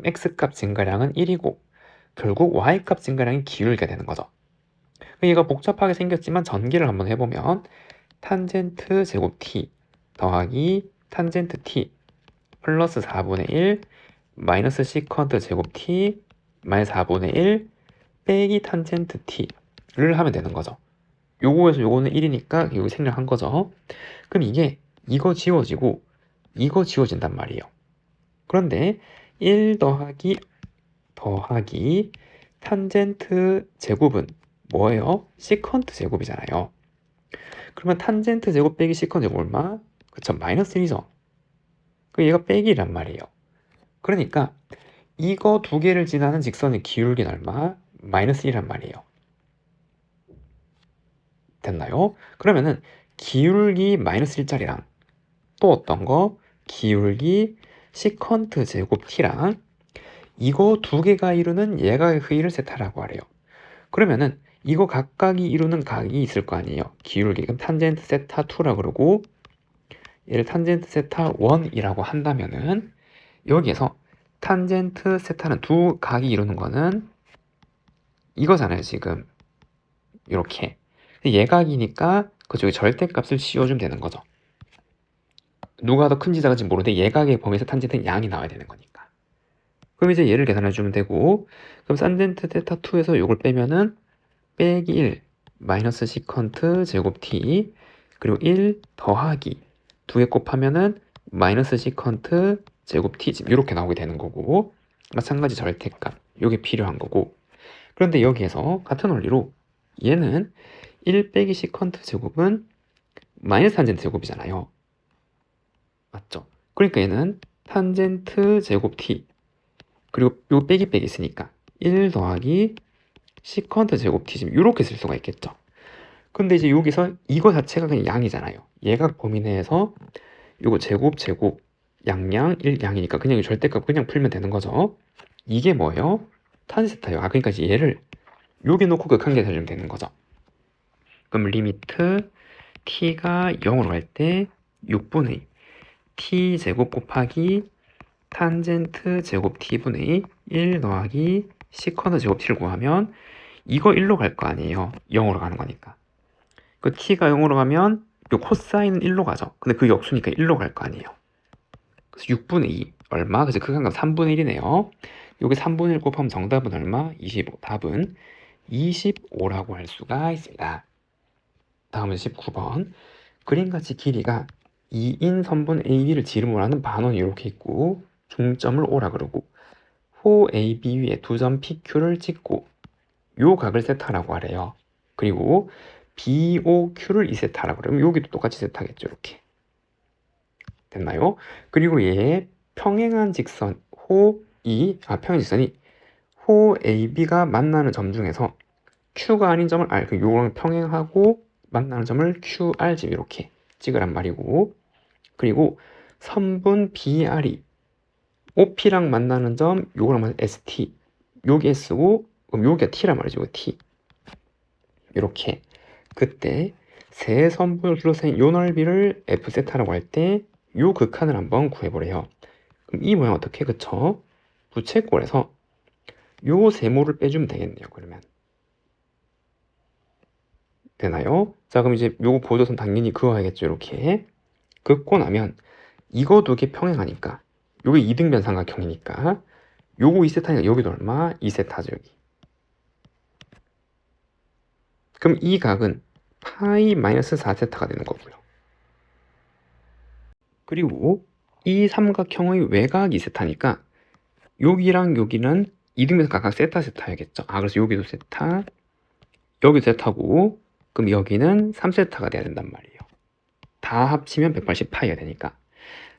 x값 증가량은 1이고 결국 y값 증가량이 기울기가 되는 거죠. 얘가 복잡하게 생겼지만 전개를 한번 해보면 탄젠트 제곱 t 더하기 탄젠트 t 플러스 4분의 1 마이너스 시컨트 제곱 t 마이너스 4분의 1 빼기 탄젠트 t를 하면 되는 거죠. 요거에서 요거는 1이니까 이거 생략한 거죠. 그럼 이게 이거 지워지고 이거 지워진단 말이에요. 그런데 1 더하기 탄젠트 제곱은 뭐예요? 시컨트 제곱이잖아요. 그러면 탄젠트 제곱 빼기 시컨 제곱 얼마? 그쵸, 마이너스 1이죠. 그 얘가 빼기란 말이에요. 그러니까 이거 두 개를 지나는 직선의 기울기는 얼마? 마이너스 1이란 말이에요. 됐나요? 그러면은 기울기 마이너스 1짜리랑 또 어떤 거? 기울기 시컨트 제곱 t랑 이거 두 개가 이루는 예각의 흐이를 세타라고 하래요. 그러면은 이거 각각이 이루는 각이 있을 거 아니에요. 기울기. 그럼 탄젠트 세타 2라 그러고 얘를 탄젠트 세타 1이라고 한다면은 여기에서 탄젠트 세타는 두 각이 이루는 거는 이거잖아요, 지금. 이렇게. 예각이니까 그쪽에 절대값을 씌워주면 되는 거죠. 누가 더 큰지 작은지 모르는데 예각의 범위에서 탄젠트는 양이 나와야 되는 거니까. 그럼 이제 얘를 계산해 주면 되고, 그럼 탄젠트 세타 2에서 요걸 빼면은 빼기 1 마이너스 시컨트 제곱 t 그리고 1 더하기 두 개 곱하면은 마이너스 시컨트 제곱 t 지금 이렇게 나오게 되는 거고, 마찬가지 절대값 요게 필요한 거고. 그런데 여기에서 같은 원리로 얘는 1 빼기 시컨트 제곱은 마이너스 탄젠트 제곱이잖아요. 맞죠? 그러니까 얘는 탄젠트 제곱 t 그리고 요 빼기 빼기 있으니까 1 더하기 시컨트 제곱 t 지금 이렇게 쓸 수가 있겠죠. 근데 이제 여기서 이거 자체가 그냥 양이잖아요. 예각 범위 내에서 요거 제곱 양양 1양이니까 그냥 이 절대값 그냥 풀면 되는 거죠. 이게 뭐예요? 탄세타예요. 그러니까 이제 얘를 여기 놓고 극한계 해주면 되는 거죠. 그럼 리미트 t가 0으로 갈 때 6분의 t 제곱 곱하기 탄젠트 제곱 t분의 1 더하기 시컨트 제곱 t를 구하면 이거 1로 갈 거 아니에요. 0으로 가는 거니까. 그 t가 0으로 가면 요 코사인은 1로 가죠. 근데 그 역수니까 1로 갈 거 아니에요. 그래서 6분의 2 얼마? 그래서 극한값 3분의 1이네요. 여기 3분의 1 곱하면 정답은 얼마? 25. 답은 25라고 할 수가 있습니다. 다음은 19번. 그림같이 길이가 2인 선분 AB를 지름으로 하는 반원이 이렇게 있고 중점을 O라 그러고 호 AB 위에 두 점 PQ를 찍고 요 각을 세타라고 하래요. 그리고 BOQ를 2세타라고 그러면 여기도 똑같이 세타겠죠. 이렇게. 됐나요? 그리고 얘 평행한 직선 평행 직선이 호 AB가 만나는 점 중에서 Q가 아닌 점을 R, 요거랑 평행하고 만나는 점을 QR 지금 이렇게 찍으란 말이고, 그리고 선분 BR이 OP랑 만나는 점 요거랑 만나는 ST 요게 S고 그럼 요게 T란 말이죠. T 이렇게. 그때 세 선분을 둘러싼 요 넓이를 F세타라고 할 때 요 극한을 한번 구해보래요. 그럼 이 모양 어떻게? 그쵸? 부채꼴에서 요 세모를 빼주면 되겠네요. 그러면 되나요? 자, 그럼 이제 요거 보조선 당연히 그어야겠죠. 이렇게 긋고 나면 이거 두 개 평행하니까 요게 이등변 삼각형이니까 요거 2세타니까 여기도 얼마? 2세타죠. 여기. 그럼 이 각은 파이 마이너스 4세타가 되는 거고요. 그리고 이 삼각형의 외곽 2세타니까 여기랑 여기는 이등변 각각 세타 세타야겠죠. 그래서 여기도 세타, 여기도 세타고 그럼 여기는 3세타가 돼야 된단 말이에요. 다 합치면 180파이가 되니까.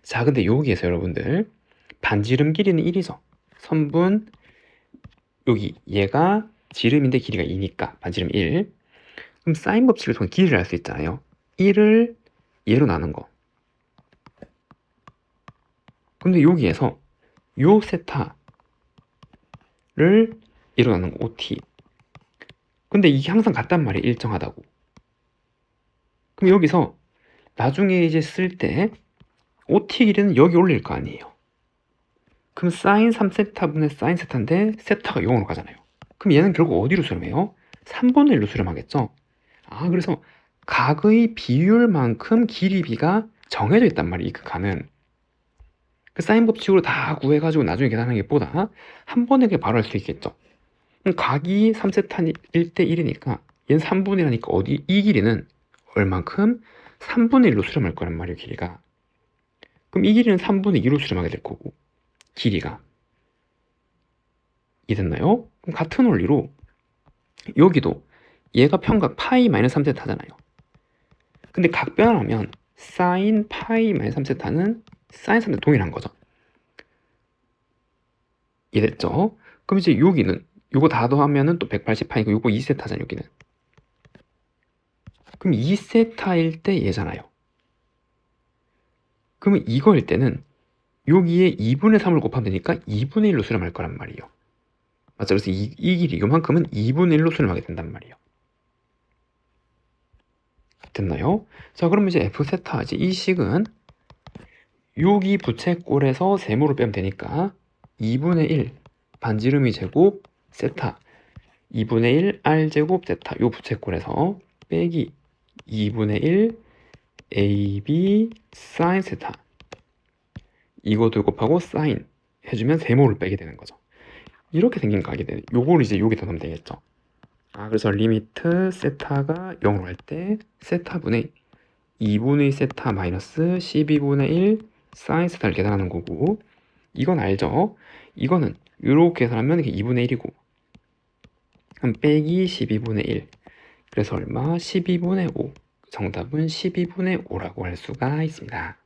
자, 근데 여기에서 여러분들 반지름 길이는 1이죠. 선분 여기 얘가 지름인데 길이가 2니까 반지름 1. 그럼 사인 법칙을 통해 길이를 알 수 있잖아요. 1을 얘로 나눈 거. 근데 여기에서 요 세타를 얘로 나눈 거 OT. 근데 이게 항상 같단 말이에요. 일정하다고. 그럼 여기서 나중에 이제 쓸 때 OT 길이는 여기 올릴 거 아니에요. 그럼 사인 3세타분의 사인 세타인데 세타가 0으로 가잖아요. 그럼 얘는 결국 어디로 수렴해요? 3분의 1로 수렴하겠죠? 그래서 각의 비율만큼 길이비가 정해져 있단 말이에요. 이 극한은. 그 사인 법칙으로 다 구해가지고 나중에 계산하는 게 보다 한 번에 그냥 바로 할 수 있겠죠. 그럼 각이 3세타일 때 1이니까 얘는 3분의 1이니까 어디 이 길이는 얼만큼? 3분의 1로 수렴할 거란 말이에요. 길이가. 그럼 이 길이는 3분의 2로 수렴하게 될 거고 길이가 이해됐나요? 그럼 같은 원리로 여기도 얘가 평각 파이 마이너스 3세타잖아요. 근데 각변하면 사인 파이 마이너스 3세타는 사인 3대 동일한 거죠. 이해됐죠? 그럼 이제 여기는 요거 다 더하면은 또 180파이고 요거 2세타잖아 여기는. 그럼 2세타일 때 얘잖아요. 그러면 이거일 때는 여기에 2분의 3을 곱하면 되니까 2분의 1로 수렴할 거란 말이에요. 맞죠? 그래서 이 길이 이만큼은 2분의 1로 수렴하게 된단 말이에요. 됐나요? 자, 그러면 이제 F세타, 이제 이 식은 여기 부채꼴에서 세모를 빼면 되니까 2분의 1 반지름이 제곱 세타 2분의 1 R제곱 세타 요 부채꼴에서 빼기 2분의 1 AB 사인 세타 이거 곱하고 사인 해주면 세모를 빼게 되는 거죠. 이렇게 생긴 각이 되네. 요걸 이제 여기다 넣으면 되겠죠. 그래서 리미트 세타가 0으로 할 때 세타분의 2분의 세타 마이너스 12분의 1 사인 세타를 계산하는 거고, 이건 알죠? 이거는 이렇게 계산하면 이게 2분의 1이고 그럼 빼기 12분의 1 그래서 얼마? 12분의 5 정답은 12분의 5라고 할 수가 있습니다.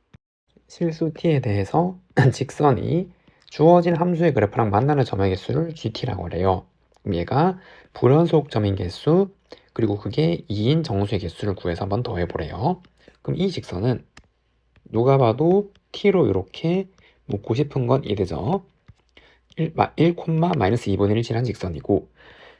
실수 t에 대해서 직선이 주어진 함수의 그래프랑 만나는 점의 개수를 gt라고 해요. 그럼 얘가 불연속 점인 개수 그리고 그게 2인 정수의 개수를 구해서 한번 더해보래요. 그럼 이 직선은 누가 봐도 t로 이렇게 묻고 싶은 건 이되죠. 1, 마이너스 2분의 1 지난 직선이고,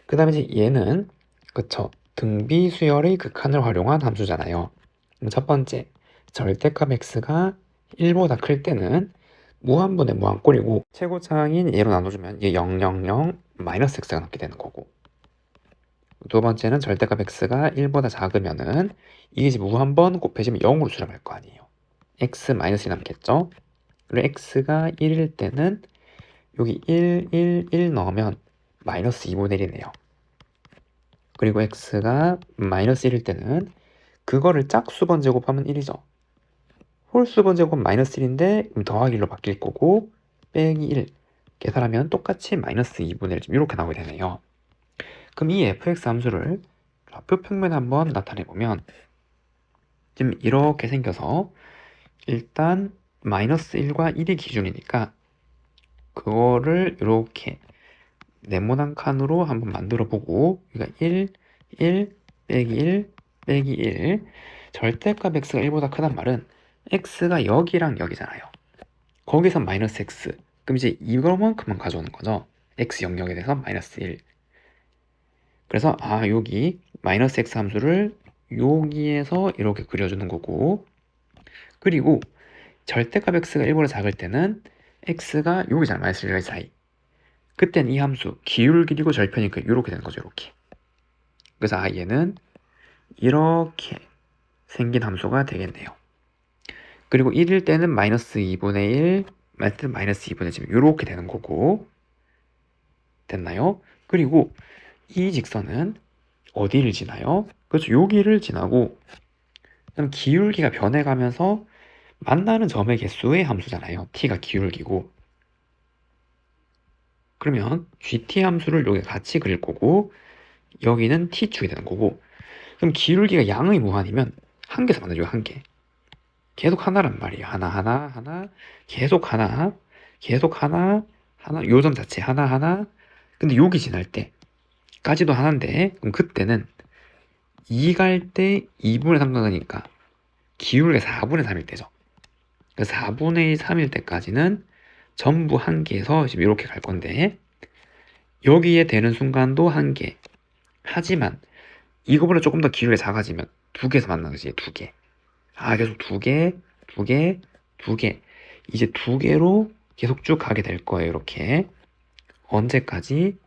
그 다음에 이제 얘는 그쵸 등비 수열의 극한을 활용한 함수잖아요. 그럼 첫 번째 절대값 x가 1보다 클 때는 무한분의 무한꼴이고 최고차항인 얘로 나눠주면 얘 0, 0, 0 마이너스 x가 남게 되는 거고, 두 번째는 절대값 x가 1보다 작으면은 이게 지금 무한번 곱해지면 0으로 수렴할 거 아니에요. x 마이너스이 남겠죠. 그리고 x가 1일 때는 여기 1, 1, 1 넣으면 마이너스 2분의 1이네요. 그리고 x가 마이너스 1일 때는 그거를 짝수번 제곱하면 1이죠. 홀수번 제곱 마이너스 1인데 더하기로 바뀔 거고 빼기 1 계산하면 똑같이 마이너스 2분의 1 지금 이렇게 나오게 되네요. 그럼 이 fx 함수를 좌표 평면에 한번 나타내보면 지금 이렇게 생겨서 일단 마이너스 1과 1이 기준이니까 그거를 이렇게 네모난 칸으로 한번 만들어 보고, 그러니까 1, 1, 빼기 1, 빼기 1 절대값 x가 1보다 크단 말은 x가 여기랑 여기잖아요. 거기서 마이너스 x 그럼 이제 이거만큼만 가져오는 거죠. x 영역에 대해서 마이너스 1 그래서 여기 마이너스 x 함수를 여기에서 이렇게 그려주는 거고, 그리고 절대값 x가 1보다 작을 때는 x가 여기잖아. 마이너스 1과 사이 그때는 이 함수 기울기고 절편이니까 이렇게 되는 거죠. 이렇게. 그래서 얘는 이렇게 생긴 함수가 되겠네요. 그리고 1일 때는 마이너스 2분의 1 말일 때는 마이너스 2분의 1 지금 이렇게 되는 거고, 됐나요? 그리고 이 직선은 어디를 지나요? 그렇죠. 여기를 지나고 그럼 기울기가 변해가면서 만나는 점의 개수의 함수잖아요. t가 기울기고, 그러면 gt 함수를 여기 같이 그릴 거고 여기는 t축이 되는 거고, 그럼 기울기가 양의 무한이면 한 개에서 만나죠. 한 개. 계속 하나란 말이에요. 하나, 하나, 하나, 계속 하나, 계속 하나, 하나, 요 점 자체 하나, 하나. 근데 여기 지날 때까지도 하나인데, 그럼 그때는 2 갈 때 2분의 3 가니까 기울기가 4분의 3일 때죠. 그래서 4분의 3일 때까지는 전부 한 개에서 지금 이렇게 갈 건데, 여기에 되는 순간도 한 개. 하지만 이거보다 조금 더 기울기가 작아지면 두 개에서 만나는 거지. 두 개. 계속 두 개, 두 개, 두 개. 이제 두 개로 계속 쭉 가게 될 거예요. 이렇게. 언제까지?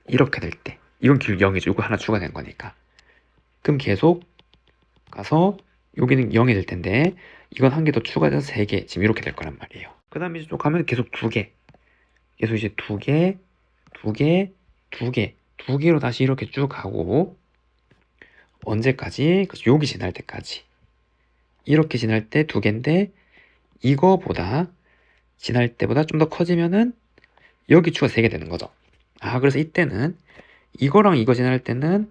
이렇게 될 때. 이건 기울기 0이죠. 이거 하나 추가된 거니까. 그럼 계속 가서 여기는 0이 될 텐데 이건 한 개 더 추가돼서 3개. 지금 이렇게 될 거란 말이에요. 그 다음에 이제 쭉 가면 계속 두 개. 계속 이제 두 개, 두 개, 두 개. 두 개로 다시 이렇게 쭉 가고 언제까지? 그래서 여기 지날 때까지. 이렇게 지날 때 두 개인데 이거보다 지날 때보다 좀 더 커지면은 여기 추가 3개 되는 거죠. 그래서 이때는 이거랑 이거 지날 때는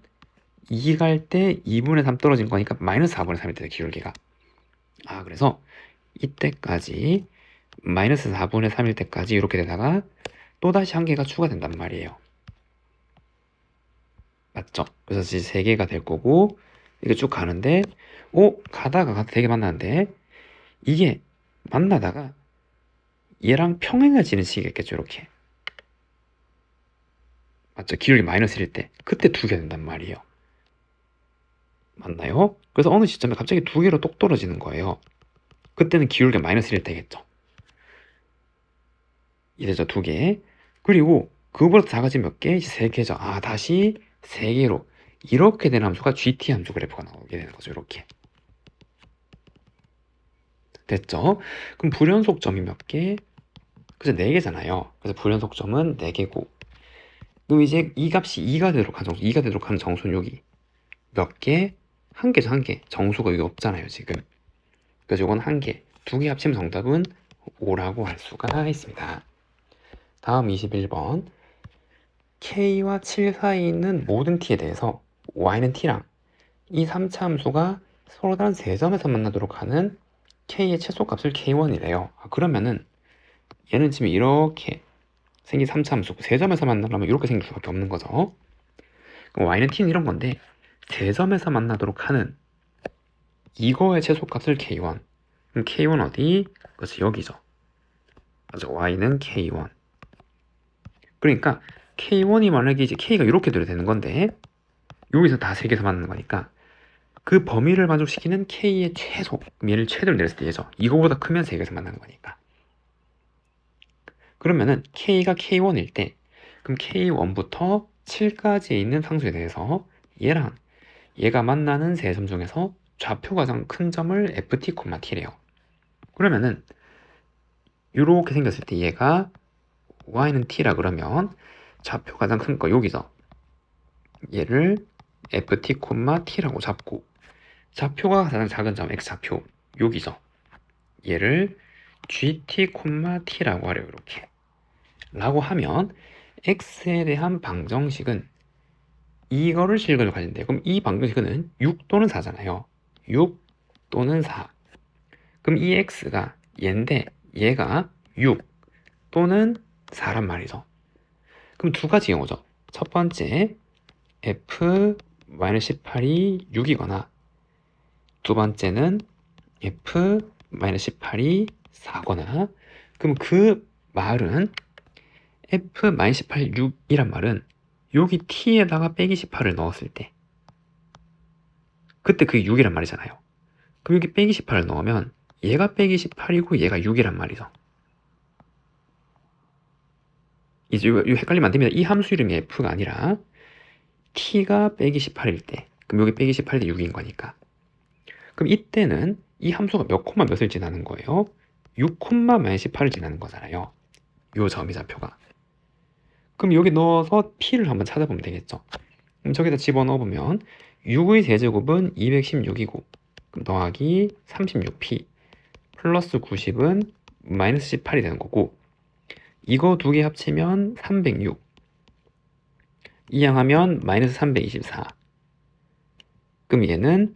2 갈 때 2분의 3 떨어진 거니까 마이너스 4분의 3이 되죠, 기울기가. 그래서 이때까지 마이너스 4분의 3일 때까지 이렇게 되다가 또다시 한 개가 추가된단 말이에요. 맞죠? 그래서 이제 3개가 될 거고, 이렇게 쭉 가는데, 가다가 되게 만나는데, 이게 만나다가 얘랑 평행해지는 시기겠죠, 이렇게. 맞죠? 기울기 마이너스 1일 때. 그때 2개 된단 말이에요. 맞나요? 그래서 어느 시점에 갑자기 2개로 똑 떨어지는 거예요. 그때는 기울기가 마이너스 1일 때겠죠. 이래죠, 2개. 그리고 그거보다 작아진 몇 개? 이제 3개죠. 다시 3개로. 이렇게 되는 함수가 GT 함수 그래프가 나오게 되는 거죠, 이렇게. 됐죠? 그럼 불연속점이 몇 개? 그래서 4개잖아요. 그래서 불연속점은 4개고. 그럼 이제 이 값이 2가 되도록 한 정수, 2가 되도록 하는 정수는 여기 몇 개? 1개죠, 1개. 정수가 여기 없잖아요, 지금. 그래서 이건 1개. 2개 합치면 정답은 5라고 할 수가 있습니다. 다음 21번. K와 7 사이에 있는 모든 T에 대해서 Y는 T랑 이 3차 함수가 서로 다른 3점에서 만나도록 하는 K의 최소값을 K1이래요. 그러면은 얘는 지금 이렇게 생긴 3차 함수고 3점에서 만나려면 이렇게 생길 수밖에 없는 거죠. 그럼 Y는 T는 이런 건데 3점에서 만나도록 하는 이거의 최소값을 K1. 그럼 K1 어디? 그렇지, 여기죠. 맞아, Y는 K1. 그러니까 K1이 만약에 이제 K가 이렇게 돼도 되는 건데 여기서 다 3개에서 만나는 거니까 그 범위를 만족시키는 K의 최소, 그럼 얘를 최대로 내렸을 때 얘죠. 이거보다 크면 3개에서 만나는 거니까. 그러면은 K가 K1일 때 그럼 K1부터 7까지에 있는 상수에 대해서 얘랑 얘가 만나는 3점 중에서 좌표 가장 큰 점을 FT, T래요. 그러면은 이렇게 생겼을 때 얘가 Y는 T라 그러면 좌표 가장 큰 거 여기죠. 얘를 FT, T라고 잡고 좌표가 가장 작은 점 X좌표 여기죠. 얘를 GT, T라고 하래요. 이렇게 라고 하면 X에 대한 방정식은 이거를 실근을 가진대. 그럼 이 방정식은 6 또는 4잖아요. 6 또는 4. 그럼 이 X가 얘인데 얘가 6 또는 4란 말이죠. 그럼 두 가지 경우죠. 첫 번째 F-18이 6이거나 두 번째는 F-18이 4거나 그럼 그 말은 F-18 6이란 말은 여기 T에다가 빼기 18을 넣었을 때 그때 그게 6이란 말이잖아요. 그럼 여기 빼기 18을 넣으면 얘가 빼기 18이고 얘가 6이란 말이죠. 이제 이거 헷갈리면 안 됩니다. 이 함수 이름이 F가 아니라 T가 빼기 18일 때 그럼 여기 빼기 18일 때 6인 거니까 그럼 이때는 이 함수가 몇 콤마 몇을 지나는 거예요? 6 콤마 마이너스 18을 지나는 거잖아요. 요 점이 좌표가. 그럼 여기 넣어서 P를 한번 찾아보면 되겠죠. 그럼 저기다 집어넣어보면 6의 세제곱은 216이고 그럼 더하기 36P 플러스 90은 마이너스 18이 되는 거고 이거 두 개 합치면 306 이항하면 마이너스 324 그럼 얘는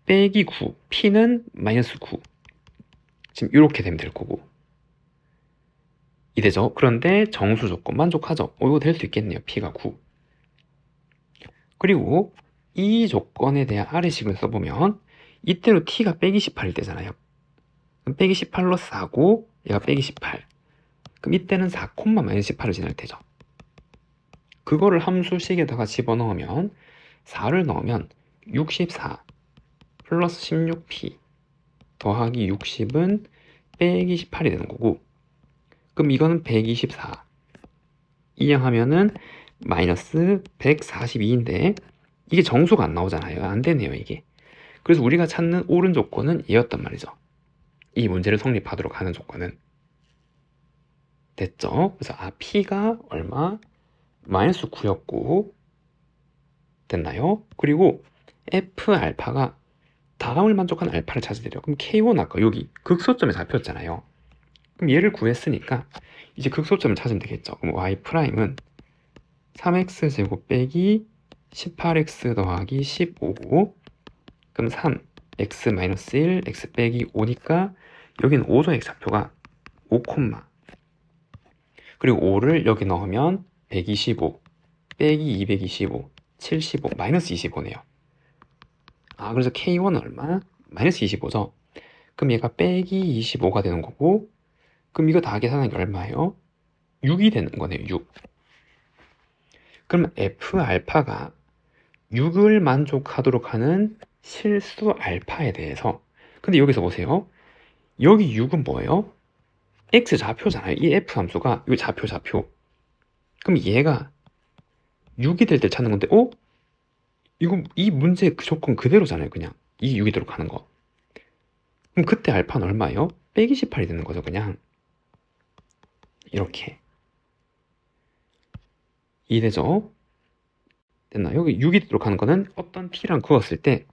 빼기 9 P는 마이너스 9 지금 이렇게 되면 될 거고 이되죠. 그런데 정수 조건 만족하죠. 이거 될 수 있겠네요. P가 9 그리고 이 조건에 대한 아래식을 써보면 이때로 T가 빼기 18일 때잖아요. 그럼 빼기 18로 4고 얘가 빼기 18 그럼 이때는 4, 마이너스 18을 지날 테죠. 그거를 함수식에다가 집어넣으면 4를 넣으면 64 플러스 16P 더하기 60은 빼기 18이 되는 거고 그럼 이거는 124 이항하면은 마이너스 142인데 이게 정수가 안 나오잖아요. 안 되네요 이게. 그래서 우리가 찾는 옳은 조건은 얘였단 말이죠. 이 문제를 성립하도록 하는 조건은 됐죠? 그래서 P가 얼마? 마이너스 9였고 됐나요? 그리고 F알파가 다음을 만족하는 알파를 찾으래요. 그럼 K1 아까 여기 극소점에 잡혔잖아요. 그럼 얘를 구했으니까 이제 극소점을 찾으면 되겠죠. 그럼 Y''은 3x제곱 빼기 18x 더하기 15고 그럼 3 x 마이너스 1 x 빼기 5니까 여기는 5죠. x좌표가 5, 그리고 5를 여기 넣으면 125 빼기 225 75 마이너스 25네요. 그래서 K1은 얼마? 마이너스 25죠. 그럼 얘가 빼기 25가 되는 거고 그럼 이거 다 계산하는 게 얼마예요? 6이 되는 거네요. 6. 그럼 F알파가 6을 만족하도록 하는 실수 알파에 대해서 근데 여기서 보세요. 여기 6은 뭐예요? X좌표잖아요. 이 F함수가 이 좌표 그럼 얘가 6이 될 때 찾는 건데 이거 이 문제 그 조건 그대로잖아요. 그냥 이 6이 되도록 하는 거 그럼 그때 알파는 얼마예요? 빼기 18이 되는 거죠. 그냥 이렇게 이해되죠? 됐나? 여기 6이 되도록 하는 거는 어떤 t랑 그었을 때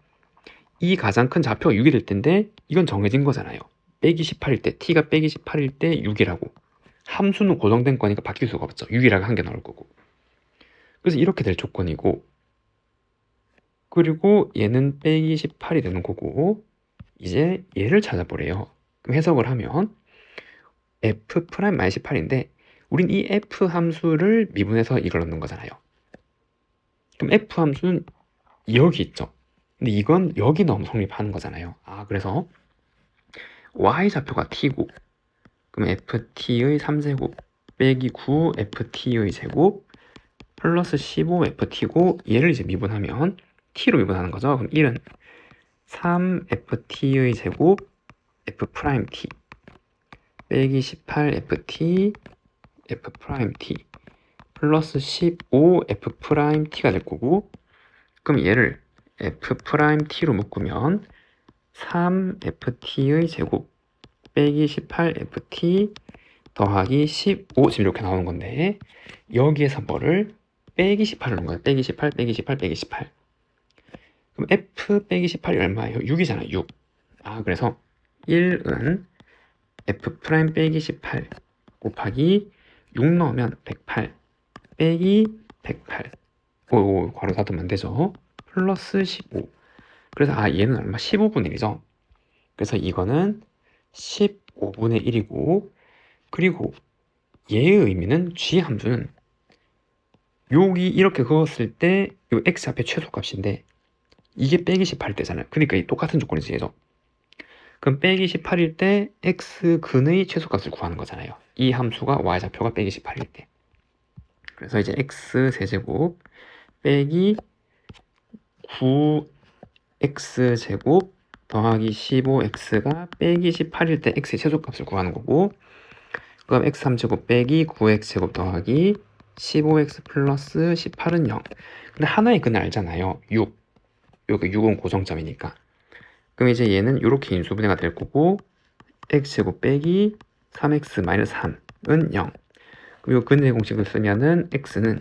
이 가장 큰 좌표가 6이 될 텐데 이건 정해진 거잖아요. 빼기 18일 때 t가 빼기 18일 때 6이라고 함수는 고정된 거니까 바뀔 수가 없죠. 6이라고 한 개 나올 거고 그래서 이렇게 될 조건이고 그리고 얘는 빼기 18이 되는 거고 이제 얘를 찾아보래요. 그럼 해석을 하면 f 프라임 마이너스 18인데 우린 이 f 함수를 미분해서 이걸 넣는 거잖아요. 그럼 f 함수는 여기 있죠. 근데 이건 여기 넣으면 성립하는 거잖아요. 그래서 y좌표가 t고 그럼 ft의 3제곱 빼기 9 ft의 제곱 플러스 15 ft고 얘를 이제 미분하면 t로 미분하는 거죠. 그럼 1은 3 ft의 제곱 f 프라임 t 빼기 18 ft f 프라임 t 플러스 15 f 프라임 t가 될 거고 그럼 얘를 f 프라임 t로 묶으면 3 ft의 제곱 빼기 18 ft 더하기 15 지금 이렇게 나오는 건데 여기에서 뭐를 빼기 18을 넣은 거예요. 빼기 18 빼기 18 빼기 18 그럼 f 빼기 18이 얼마예요? 6이잖아요. 6 그래서 1은 f 프라임 빼기 18 곱하기 6 넣으면 108 빼기 108 괄호 닫으면 안 되죠. 플러스 15 그래서 얘는 얼마? 15분의 1이죠. 그래서 이거는 15분의 1이고 그리고 얘의 의미는 g 함수는 여기 이렇게 그었을 때 이 x좌표의 최소값인데 이게 빼기 18일 때잖아요. 그러니까 이 똑같은 조건이지 얘죠. 그럼 빼기 18일 때 x근의 최소값을 구하는 거잖아요. 이 함수가 y좌표가 빼기 18일 때 그래서 이제 x 세제곱 빼기 9x제곱 더하기 15x가 빼기 18일 때 x의 최소값을 구하는 거고 그럼 x 3제곱 빼기 9x제곱 더하기 15x 플러스 18은 0 근데 하나의 근을 알잖아요. 6 여기 6은 고정점이니까 그럼 이제 얘는 이렇게 인수분해가 될 거고 x제곱 빼기 3x 마이너스 3은 0 그리고 근의 공식을 쓰면은 x는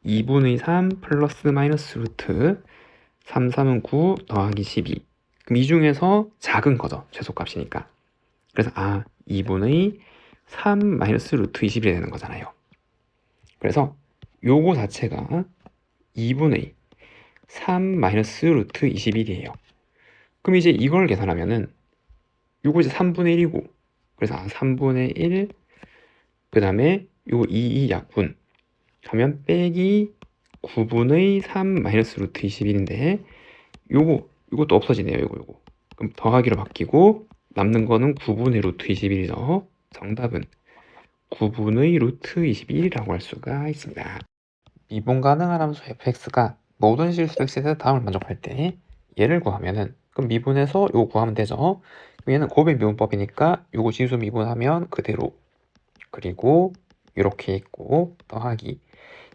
2분의 3 플러스 마이너스 루트 3, 3은 9 더하기 12 그럼 이 중에서 작은 거죠. 최소값이니까 그래서 2분의 3 마이너스 루트 21이 되는 거잖아요. 그래서 요거 자체가 2분의 3 마이너스 루트 21이에요. 그럼 이제 이걸 계산하면은 요거 이제 3분의 1이고 그래서 3분의 1 그 다음에 요거 2 약분 하면 빼기 9분의 3 마이너스 루트 21인데 요것도 없어지네요. 요거 그럼 더하기로 바뀌고 남는 거는 9분의 루트 21이죠. 정답은 9분의 루트 21이라고 할 수가 있습니다. 미분 가능한 함수 fx가 모든 실수 x에서 다음을 만족할 때 얘를 구하면은 그럼 미분해서 요거 구하면 되죠. 그럼 얘는 고백 미분법이니까 요거 진수 미분하면 그대로 그리고 이렇게 있고 더하기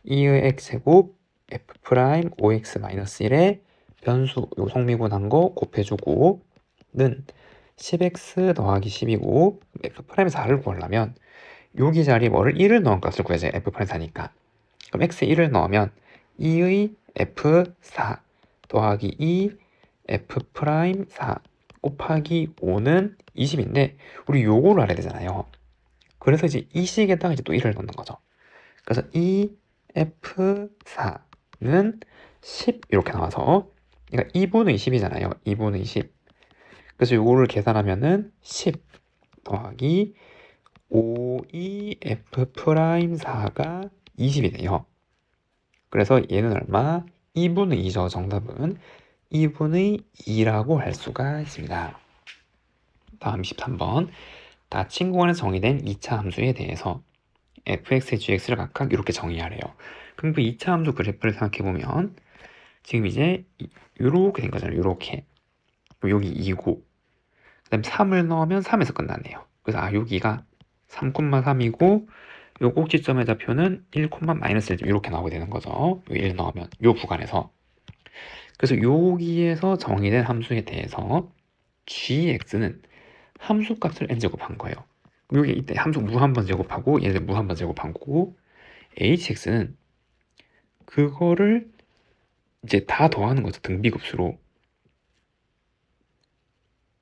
2의 x제곱 f 프라임 5x-1의 변수 요 성미분한 거 곱해주고 는 10x 더하기 10이고 f 프라임 4를 구하려면 여기 자리에 뭐를 1을 넣은 값을 구해야 돼. f 프라임 4니까 그럼 x에 1을 넣으면 2의 f4 더하기 2 f 프라임 4 곱하기 5는 20인데 우리 요거를 알아야 되잖아요. 그래서 이제 이 식에다가 이제 또 1을 넣는 거죠. 그래서 2 f4 는 10 이렇게 나와서 그러니까 2분의 10이잖아요. 2분의 10. 그래서 이거를 계산하면은 10 더하기 5EF'4가 20이네요. 그래서 얘는 얼마? 2분의 2죠. 정답은 2분의 2라고 할 수가 있습니다. 다음 23번. 닫힌 공간에서 정의된 2차 함수에 대해서 fx의 gx를 각각 이렇게 정의하래요. 그럼 그 2차 함수 그래프를 생각해보면 지금 이제 이렇게 된 거잖아요. 이렇게. 여기 2고 그 다음에 3을 넣으면 3에서 끝나네요. 그래서 여기가 3,3이고 요 꼭지점의 좌표는 1, -1 이렇게 나오게 되는 거죠. 1 넣으면 요 구간에서. 그래서 여기에서 정의된 함수에 대해서 gx는 함수값을 n제곱한 거예요. 여기 이때 함수 무한번 제곱하고 얘를 무한번 제곱한 거고 hx는 그거를 이제 다 더하는 거죠. 등비급수로.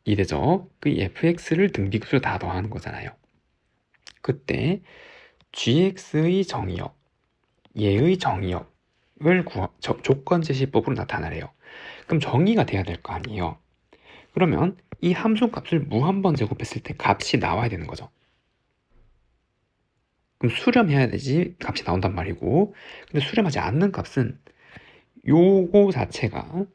이되죠? 그 fx를 등비급수로 다 더하는 거잖아요. 그때 gx의 정의역, 얘의 정의역을 조건 제시법으로 나타나래요. 그럼 정의가 돼야 될 거 아니에요. 그러면 이 함수값을 무한번 제곱했을 때 값이 나와야 되는 거죠. 그럼 수렴해야 되지 값이 나온단 말이고, 근데 수렴하지 않는 값은 요거 자체가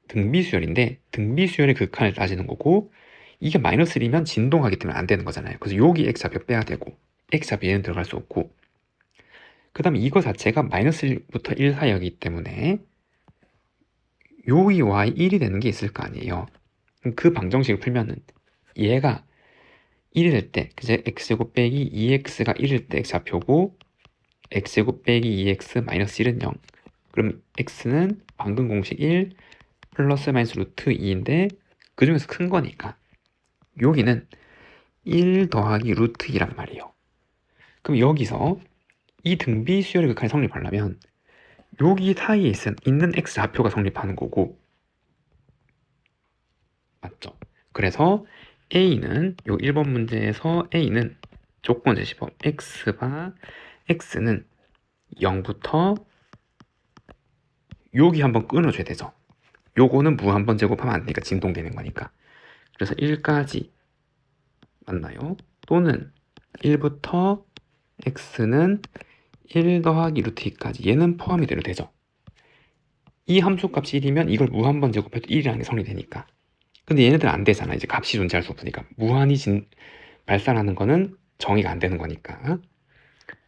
등비수열인데 등비수열의 극한을 따지는 거고, 이게 -1이면 진동하기 때문에 안 되는 거잖아요. 그래서 여기 x좌표 빼야 되고 x좌표 얘는 들어갈 수 없고, 그 다음에 이거 자체가 -1부터 1 사이이기 때문에 여기 y 1이 되는 게 있을 거 아니에요. 그 방정식을 풀면은 얘가 1이 될 때, 그제 x제곱 빼기 2x가 1일 때 x좌표고, x제곱 빼기 2x 마이너스 1은 0. 그럼 x는 방금 공식 1 플러스 마이너스 루트 2인데 그 중에서 큰 거니까 여기는 1 더하기 루트 2란 말이에요. 그럼 여기서 이 등비 수열의 극한이 성립하려면 여기 사이에 있는 x좌표가 성립하는 거고, 맞죠? 그래서 A는 요 1번 문제에서 A는 조건 제시법 x는 0부터 여기 한번 끊어줘야 되죠. 요거는 무한번 제곱하면 안 되니까 진동되는 거니까. 그래서 1까지 맞나요? 또는 1부터 x는 1 더하기 루트 2까지 얘는 포함이 돼도 되죠. 이 함수값이 1이면 이걸 무한번 제곱해도 1이라는 게 성립되니까. 근데 얘네들은 안 되잖아. 이제 값이 존재할 수 없으니까. 무한히 발산하는 거는 정의가 안 되는 거니까.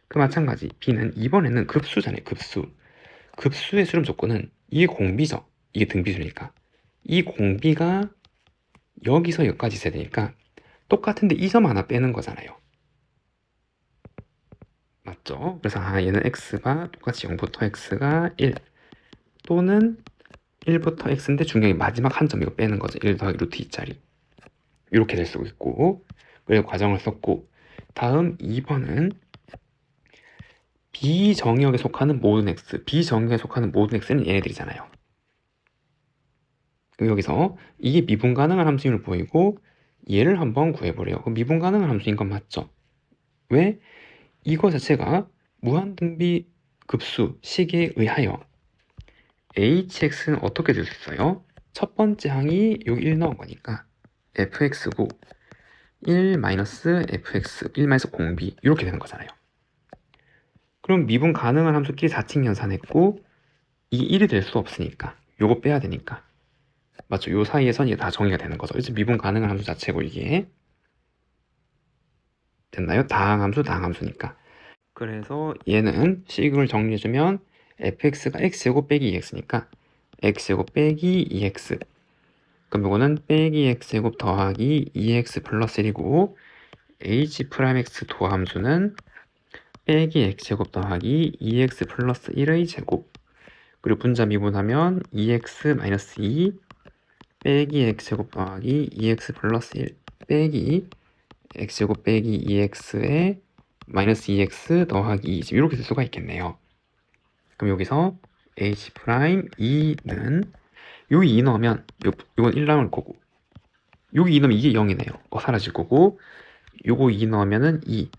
그 마찬가지 B는 이번에는 급수잖아요. 급수의 수렴 조건은 이게 공비죠. 이게 등비수니까. 이 공비가 여기서 여기까지 있어야 되니까 똑같은데 이 점 하나 빼는 거잖아요. 맞죠? 그래서 얘는 x가 똑같이 0부터 x가 1 또는 1부터 x인데 중량이 마지막 한 점 이거 빼는 거죠. 1 더하기 루트 2짜리. 이렇게 될 수가 있고, 그래서 과정을 썼고, 다음 2번은 비정의역에 속하는 모든 x, 비정의역에 속하는 모든 x는 얘네들이잖아요. 여기서 이게 미분 가능한 함수임을 보이고 얘를 한번 구해보래요. 그럼 미분 가능한 함수인 건 맞죠? 왜? 이거 자체가 무한등비 급수 식에 의하여 hx는 어떻게 될 수 있어요? 첫 번째 항이 여기 1 넣은 거니까 fx고 1-fx, 1-공비 이렇게 되는 거잖아요. 그럼 미분 가능한 함수끼리 4층 연산했고 이게 1이 될 수 없으니까 요거 빼야 되니까, 맞죠? 요 사이에선 이게 다 정의가 되는 거죠. 이제 미분 가능한 함수 자체고 이게 됐나요? 다항함수니까. 그래서 얘는 식을 정리해주면 fx가 x제곱 빼기 2x니까 x제곱 빼기 2x, 그럼 이거는 빼기 x제곱 더하기 2x 플러스 1이고 h'x 도함수는 빼기 x제곱 더하기 2x 플러스 1의 제곱, 그리고 분자 미분하면 2x-2 빼기 x제곱 더하기 2x 플러스 1 빼기 x제곱 빼기 2x에 마이너스 2x 더하기 2 이렇게 될 수가 있겠네요. 그럼 여기서 h'2는 여기 2 넣으면 이건 1 나올 거고, 여기 2 넣으면 이게 0이네요. 사라질 거고, 요거 2 넣으면은 2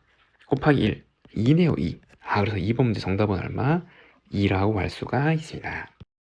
곱하기 1 2네요. 2. 그래서 2번 문제 정답은 얼마? 2라고 할 수가 있습니다.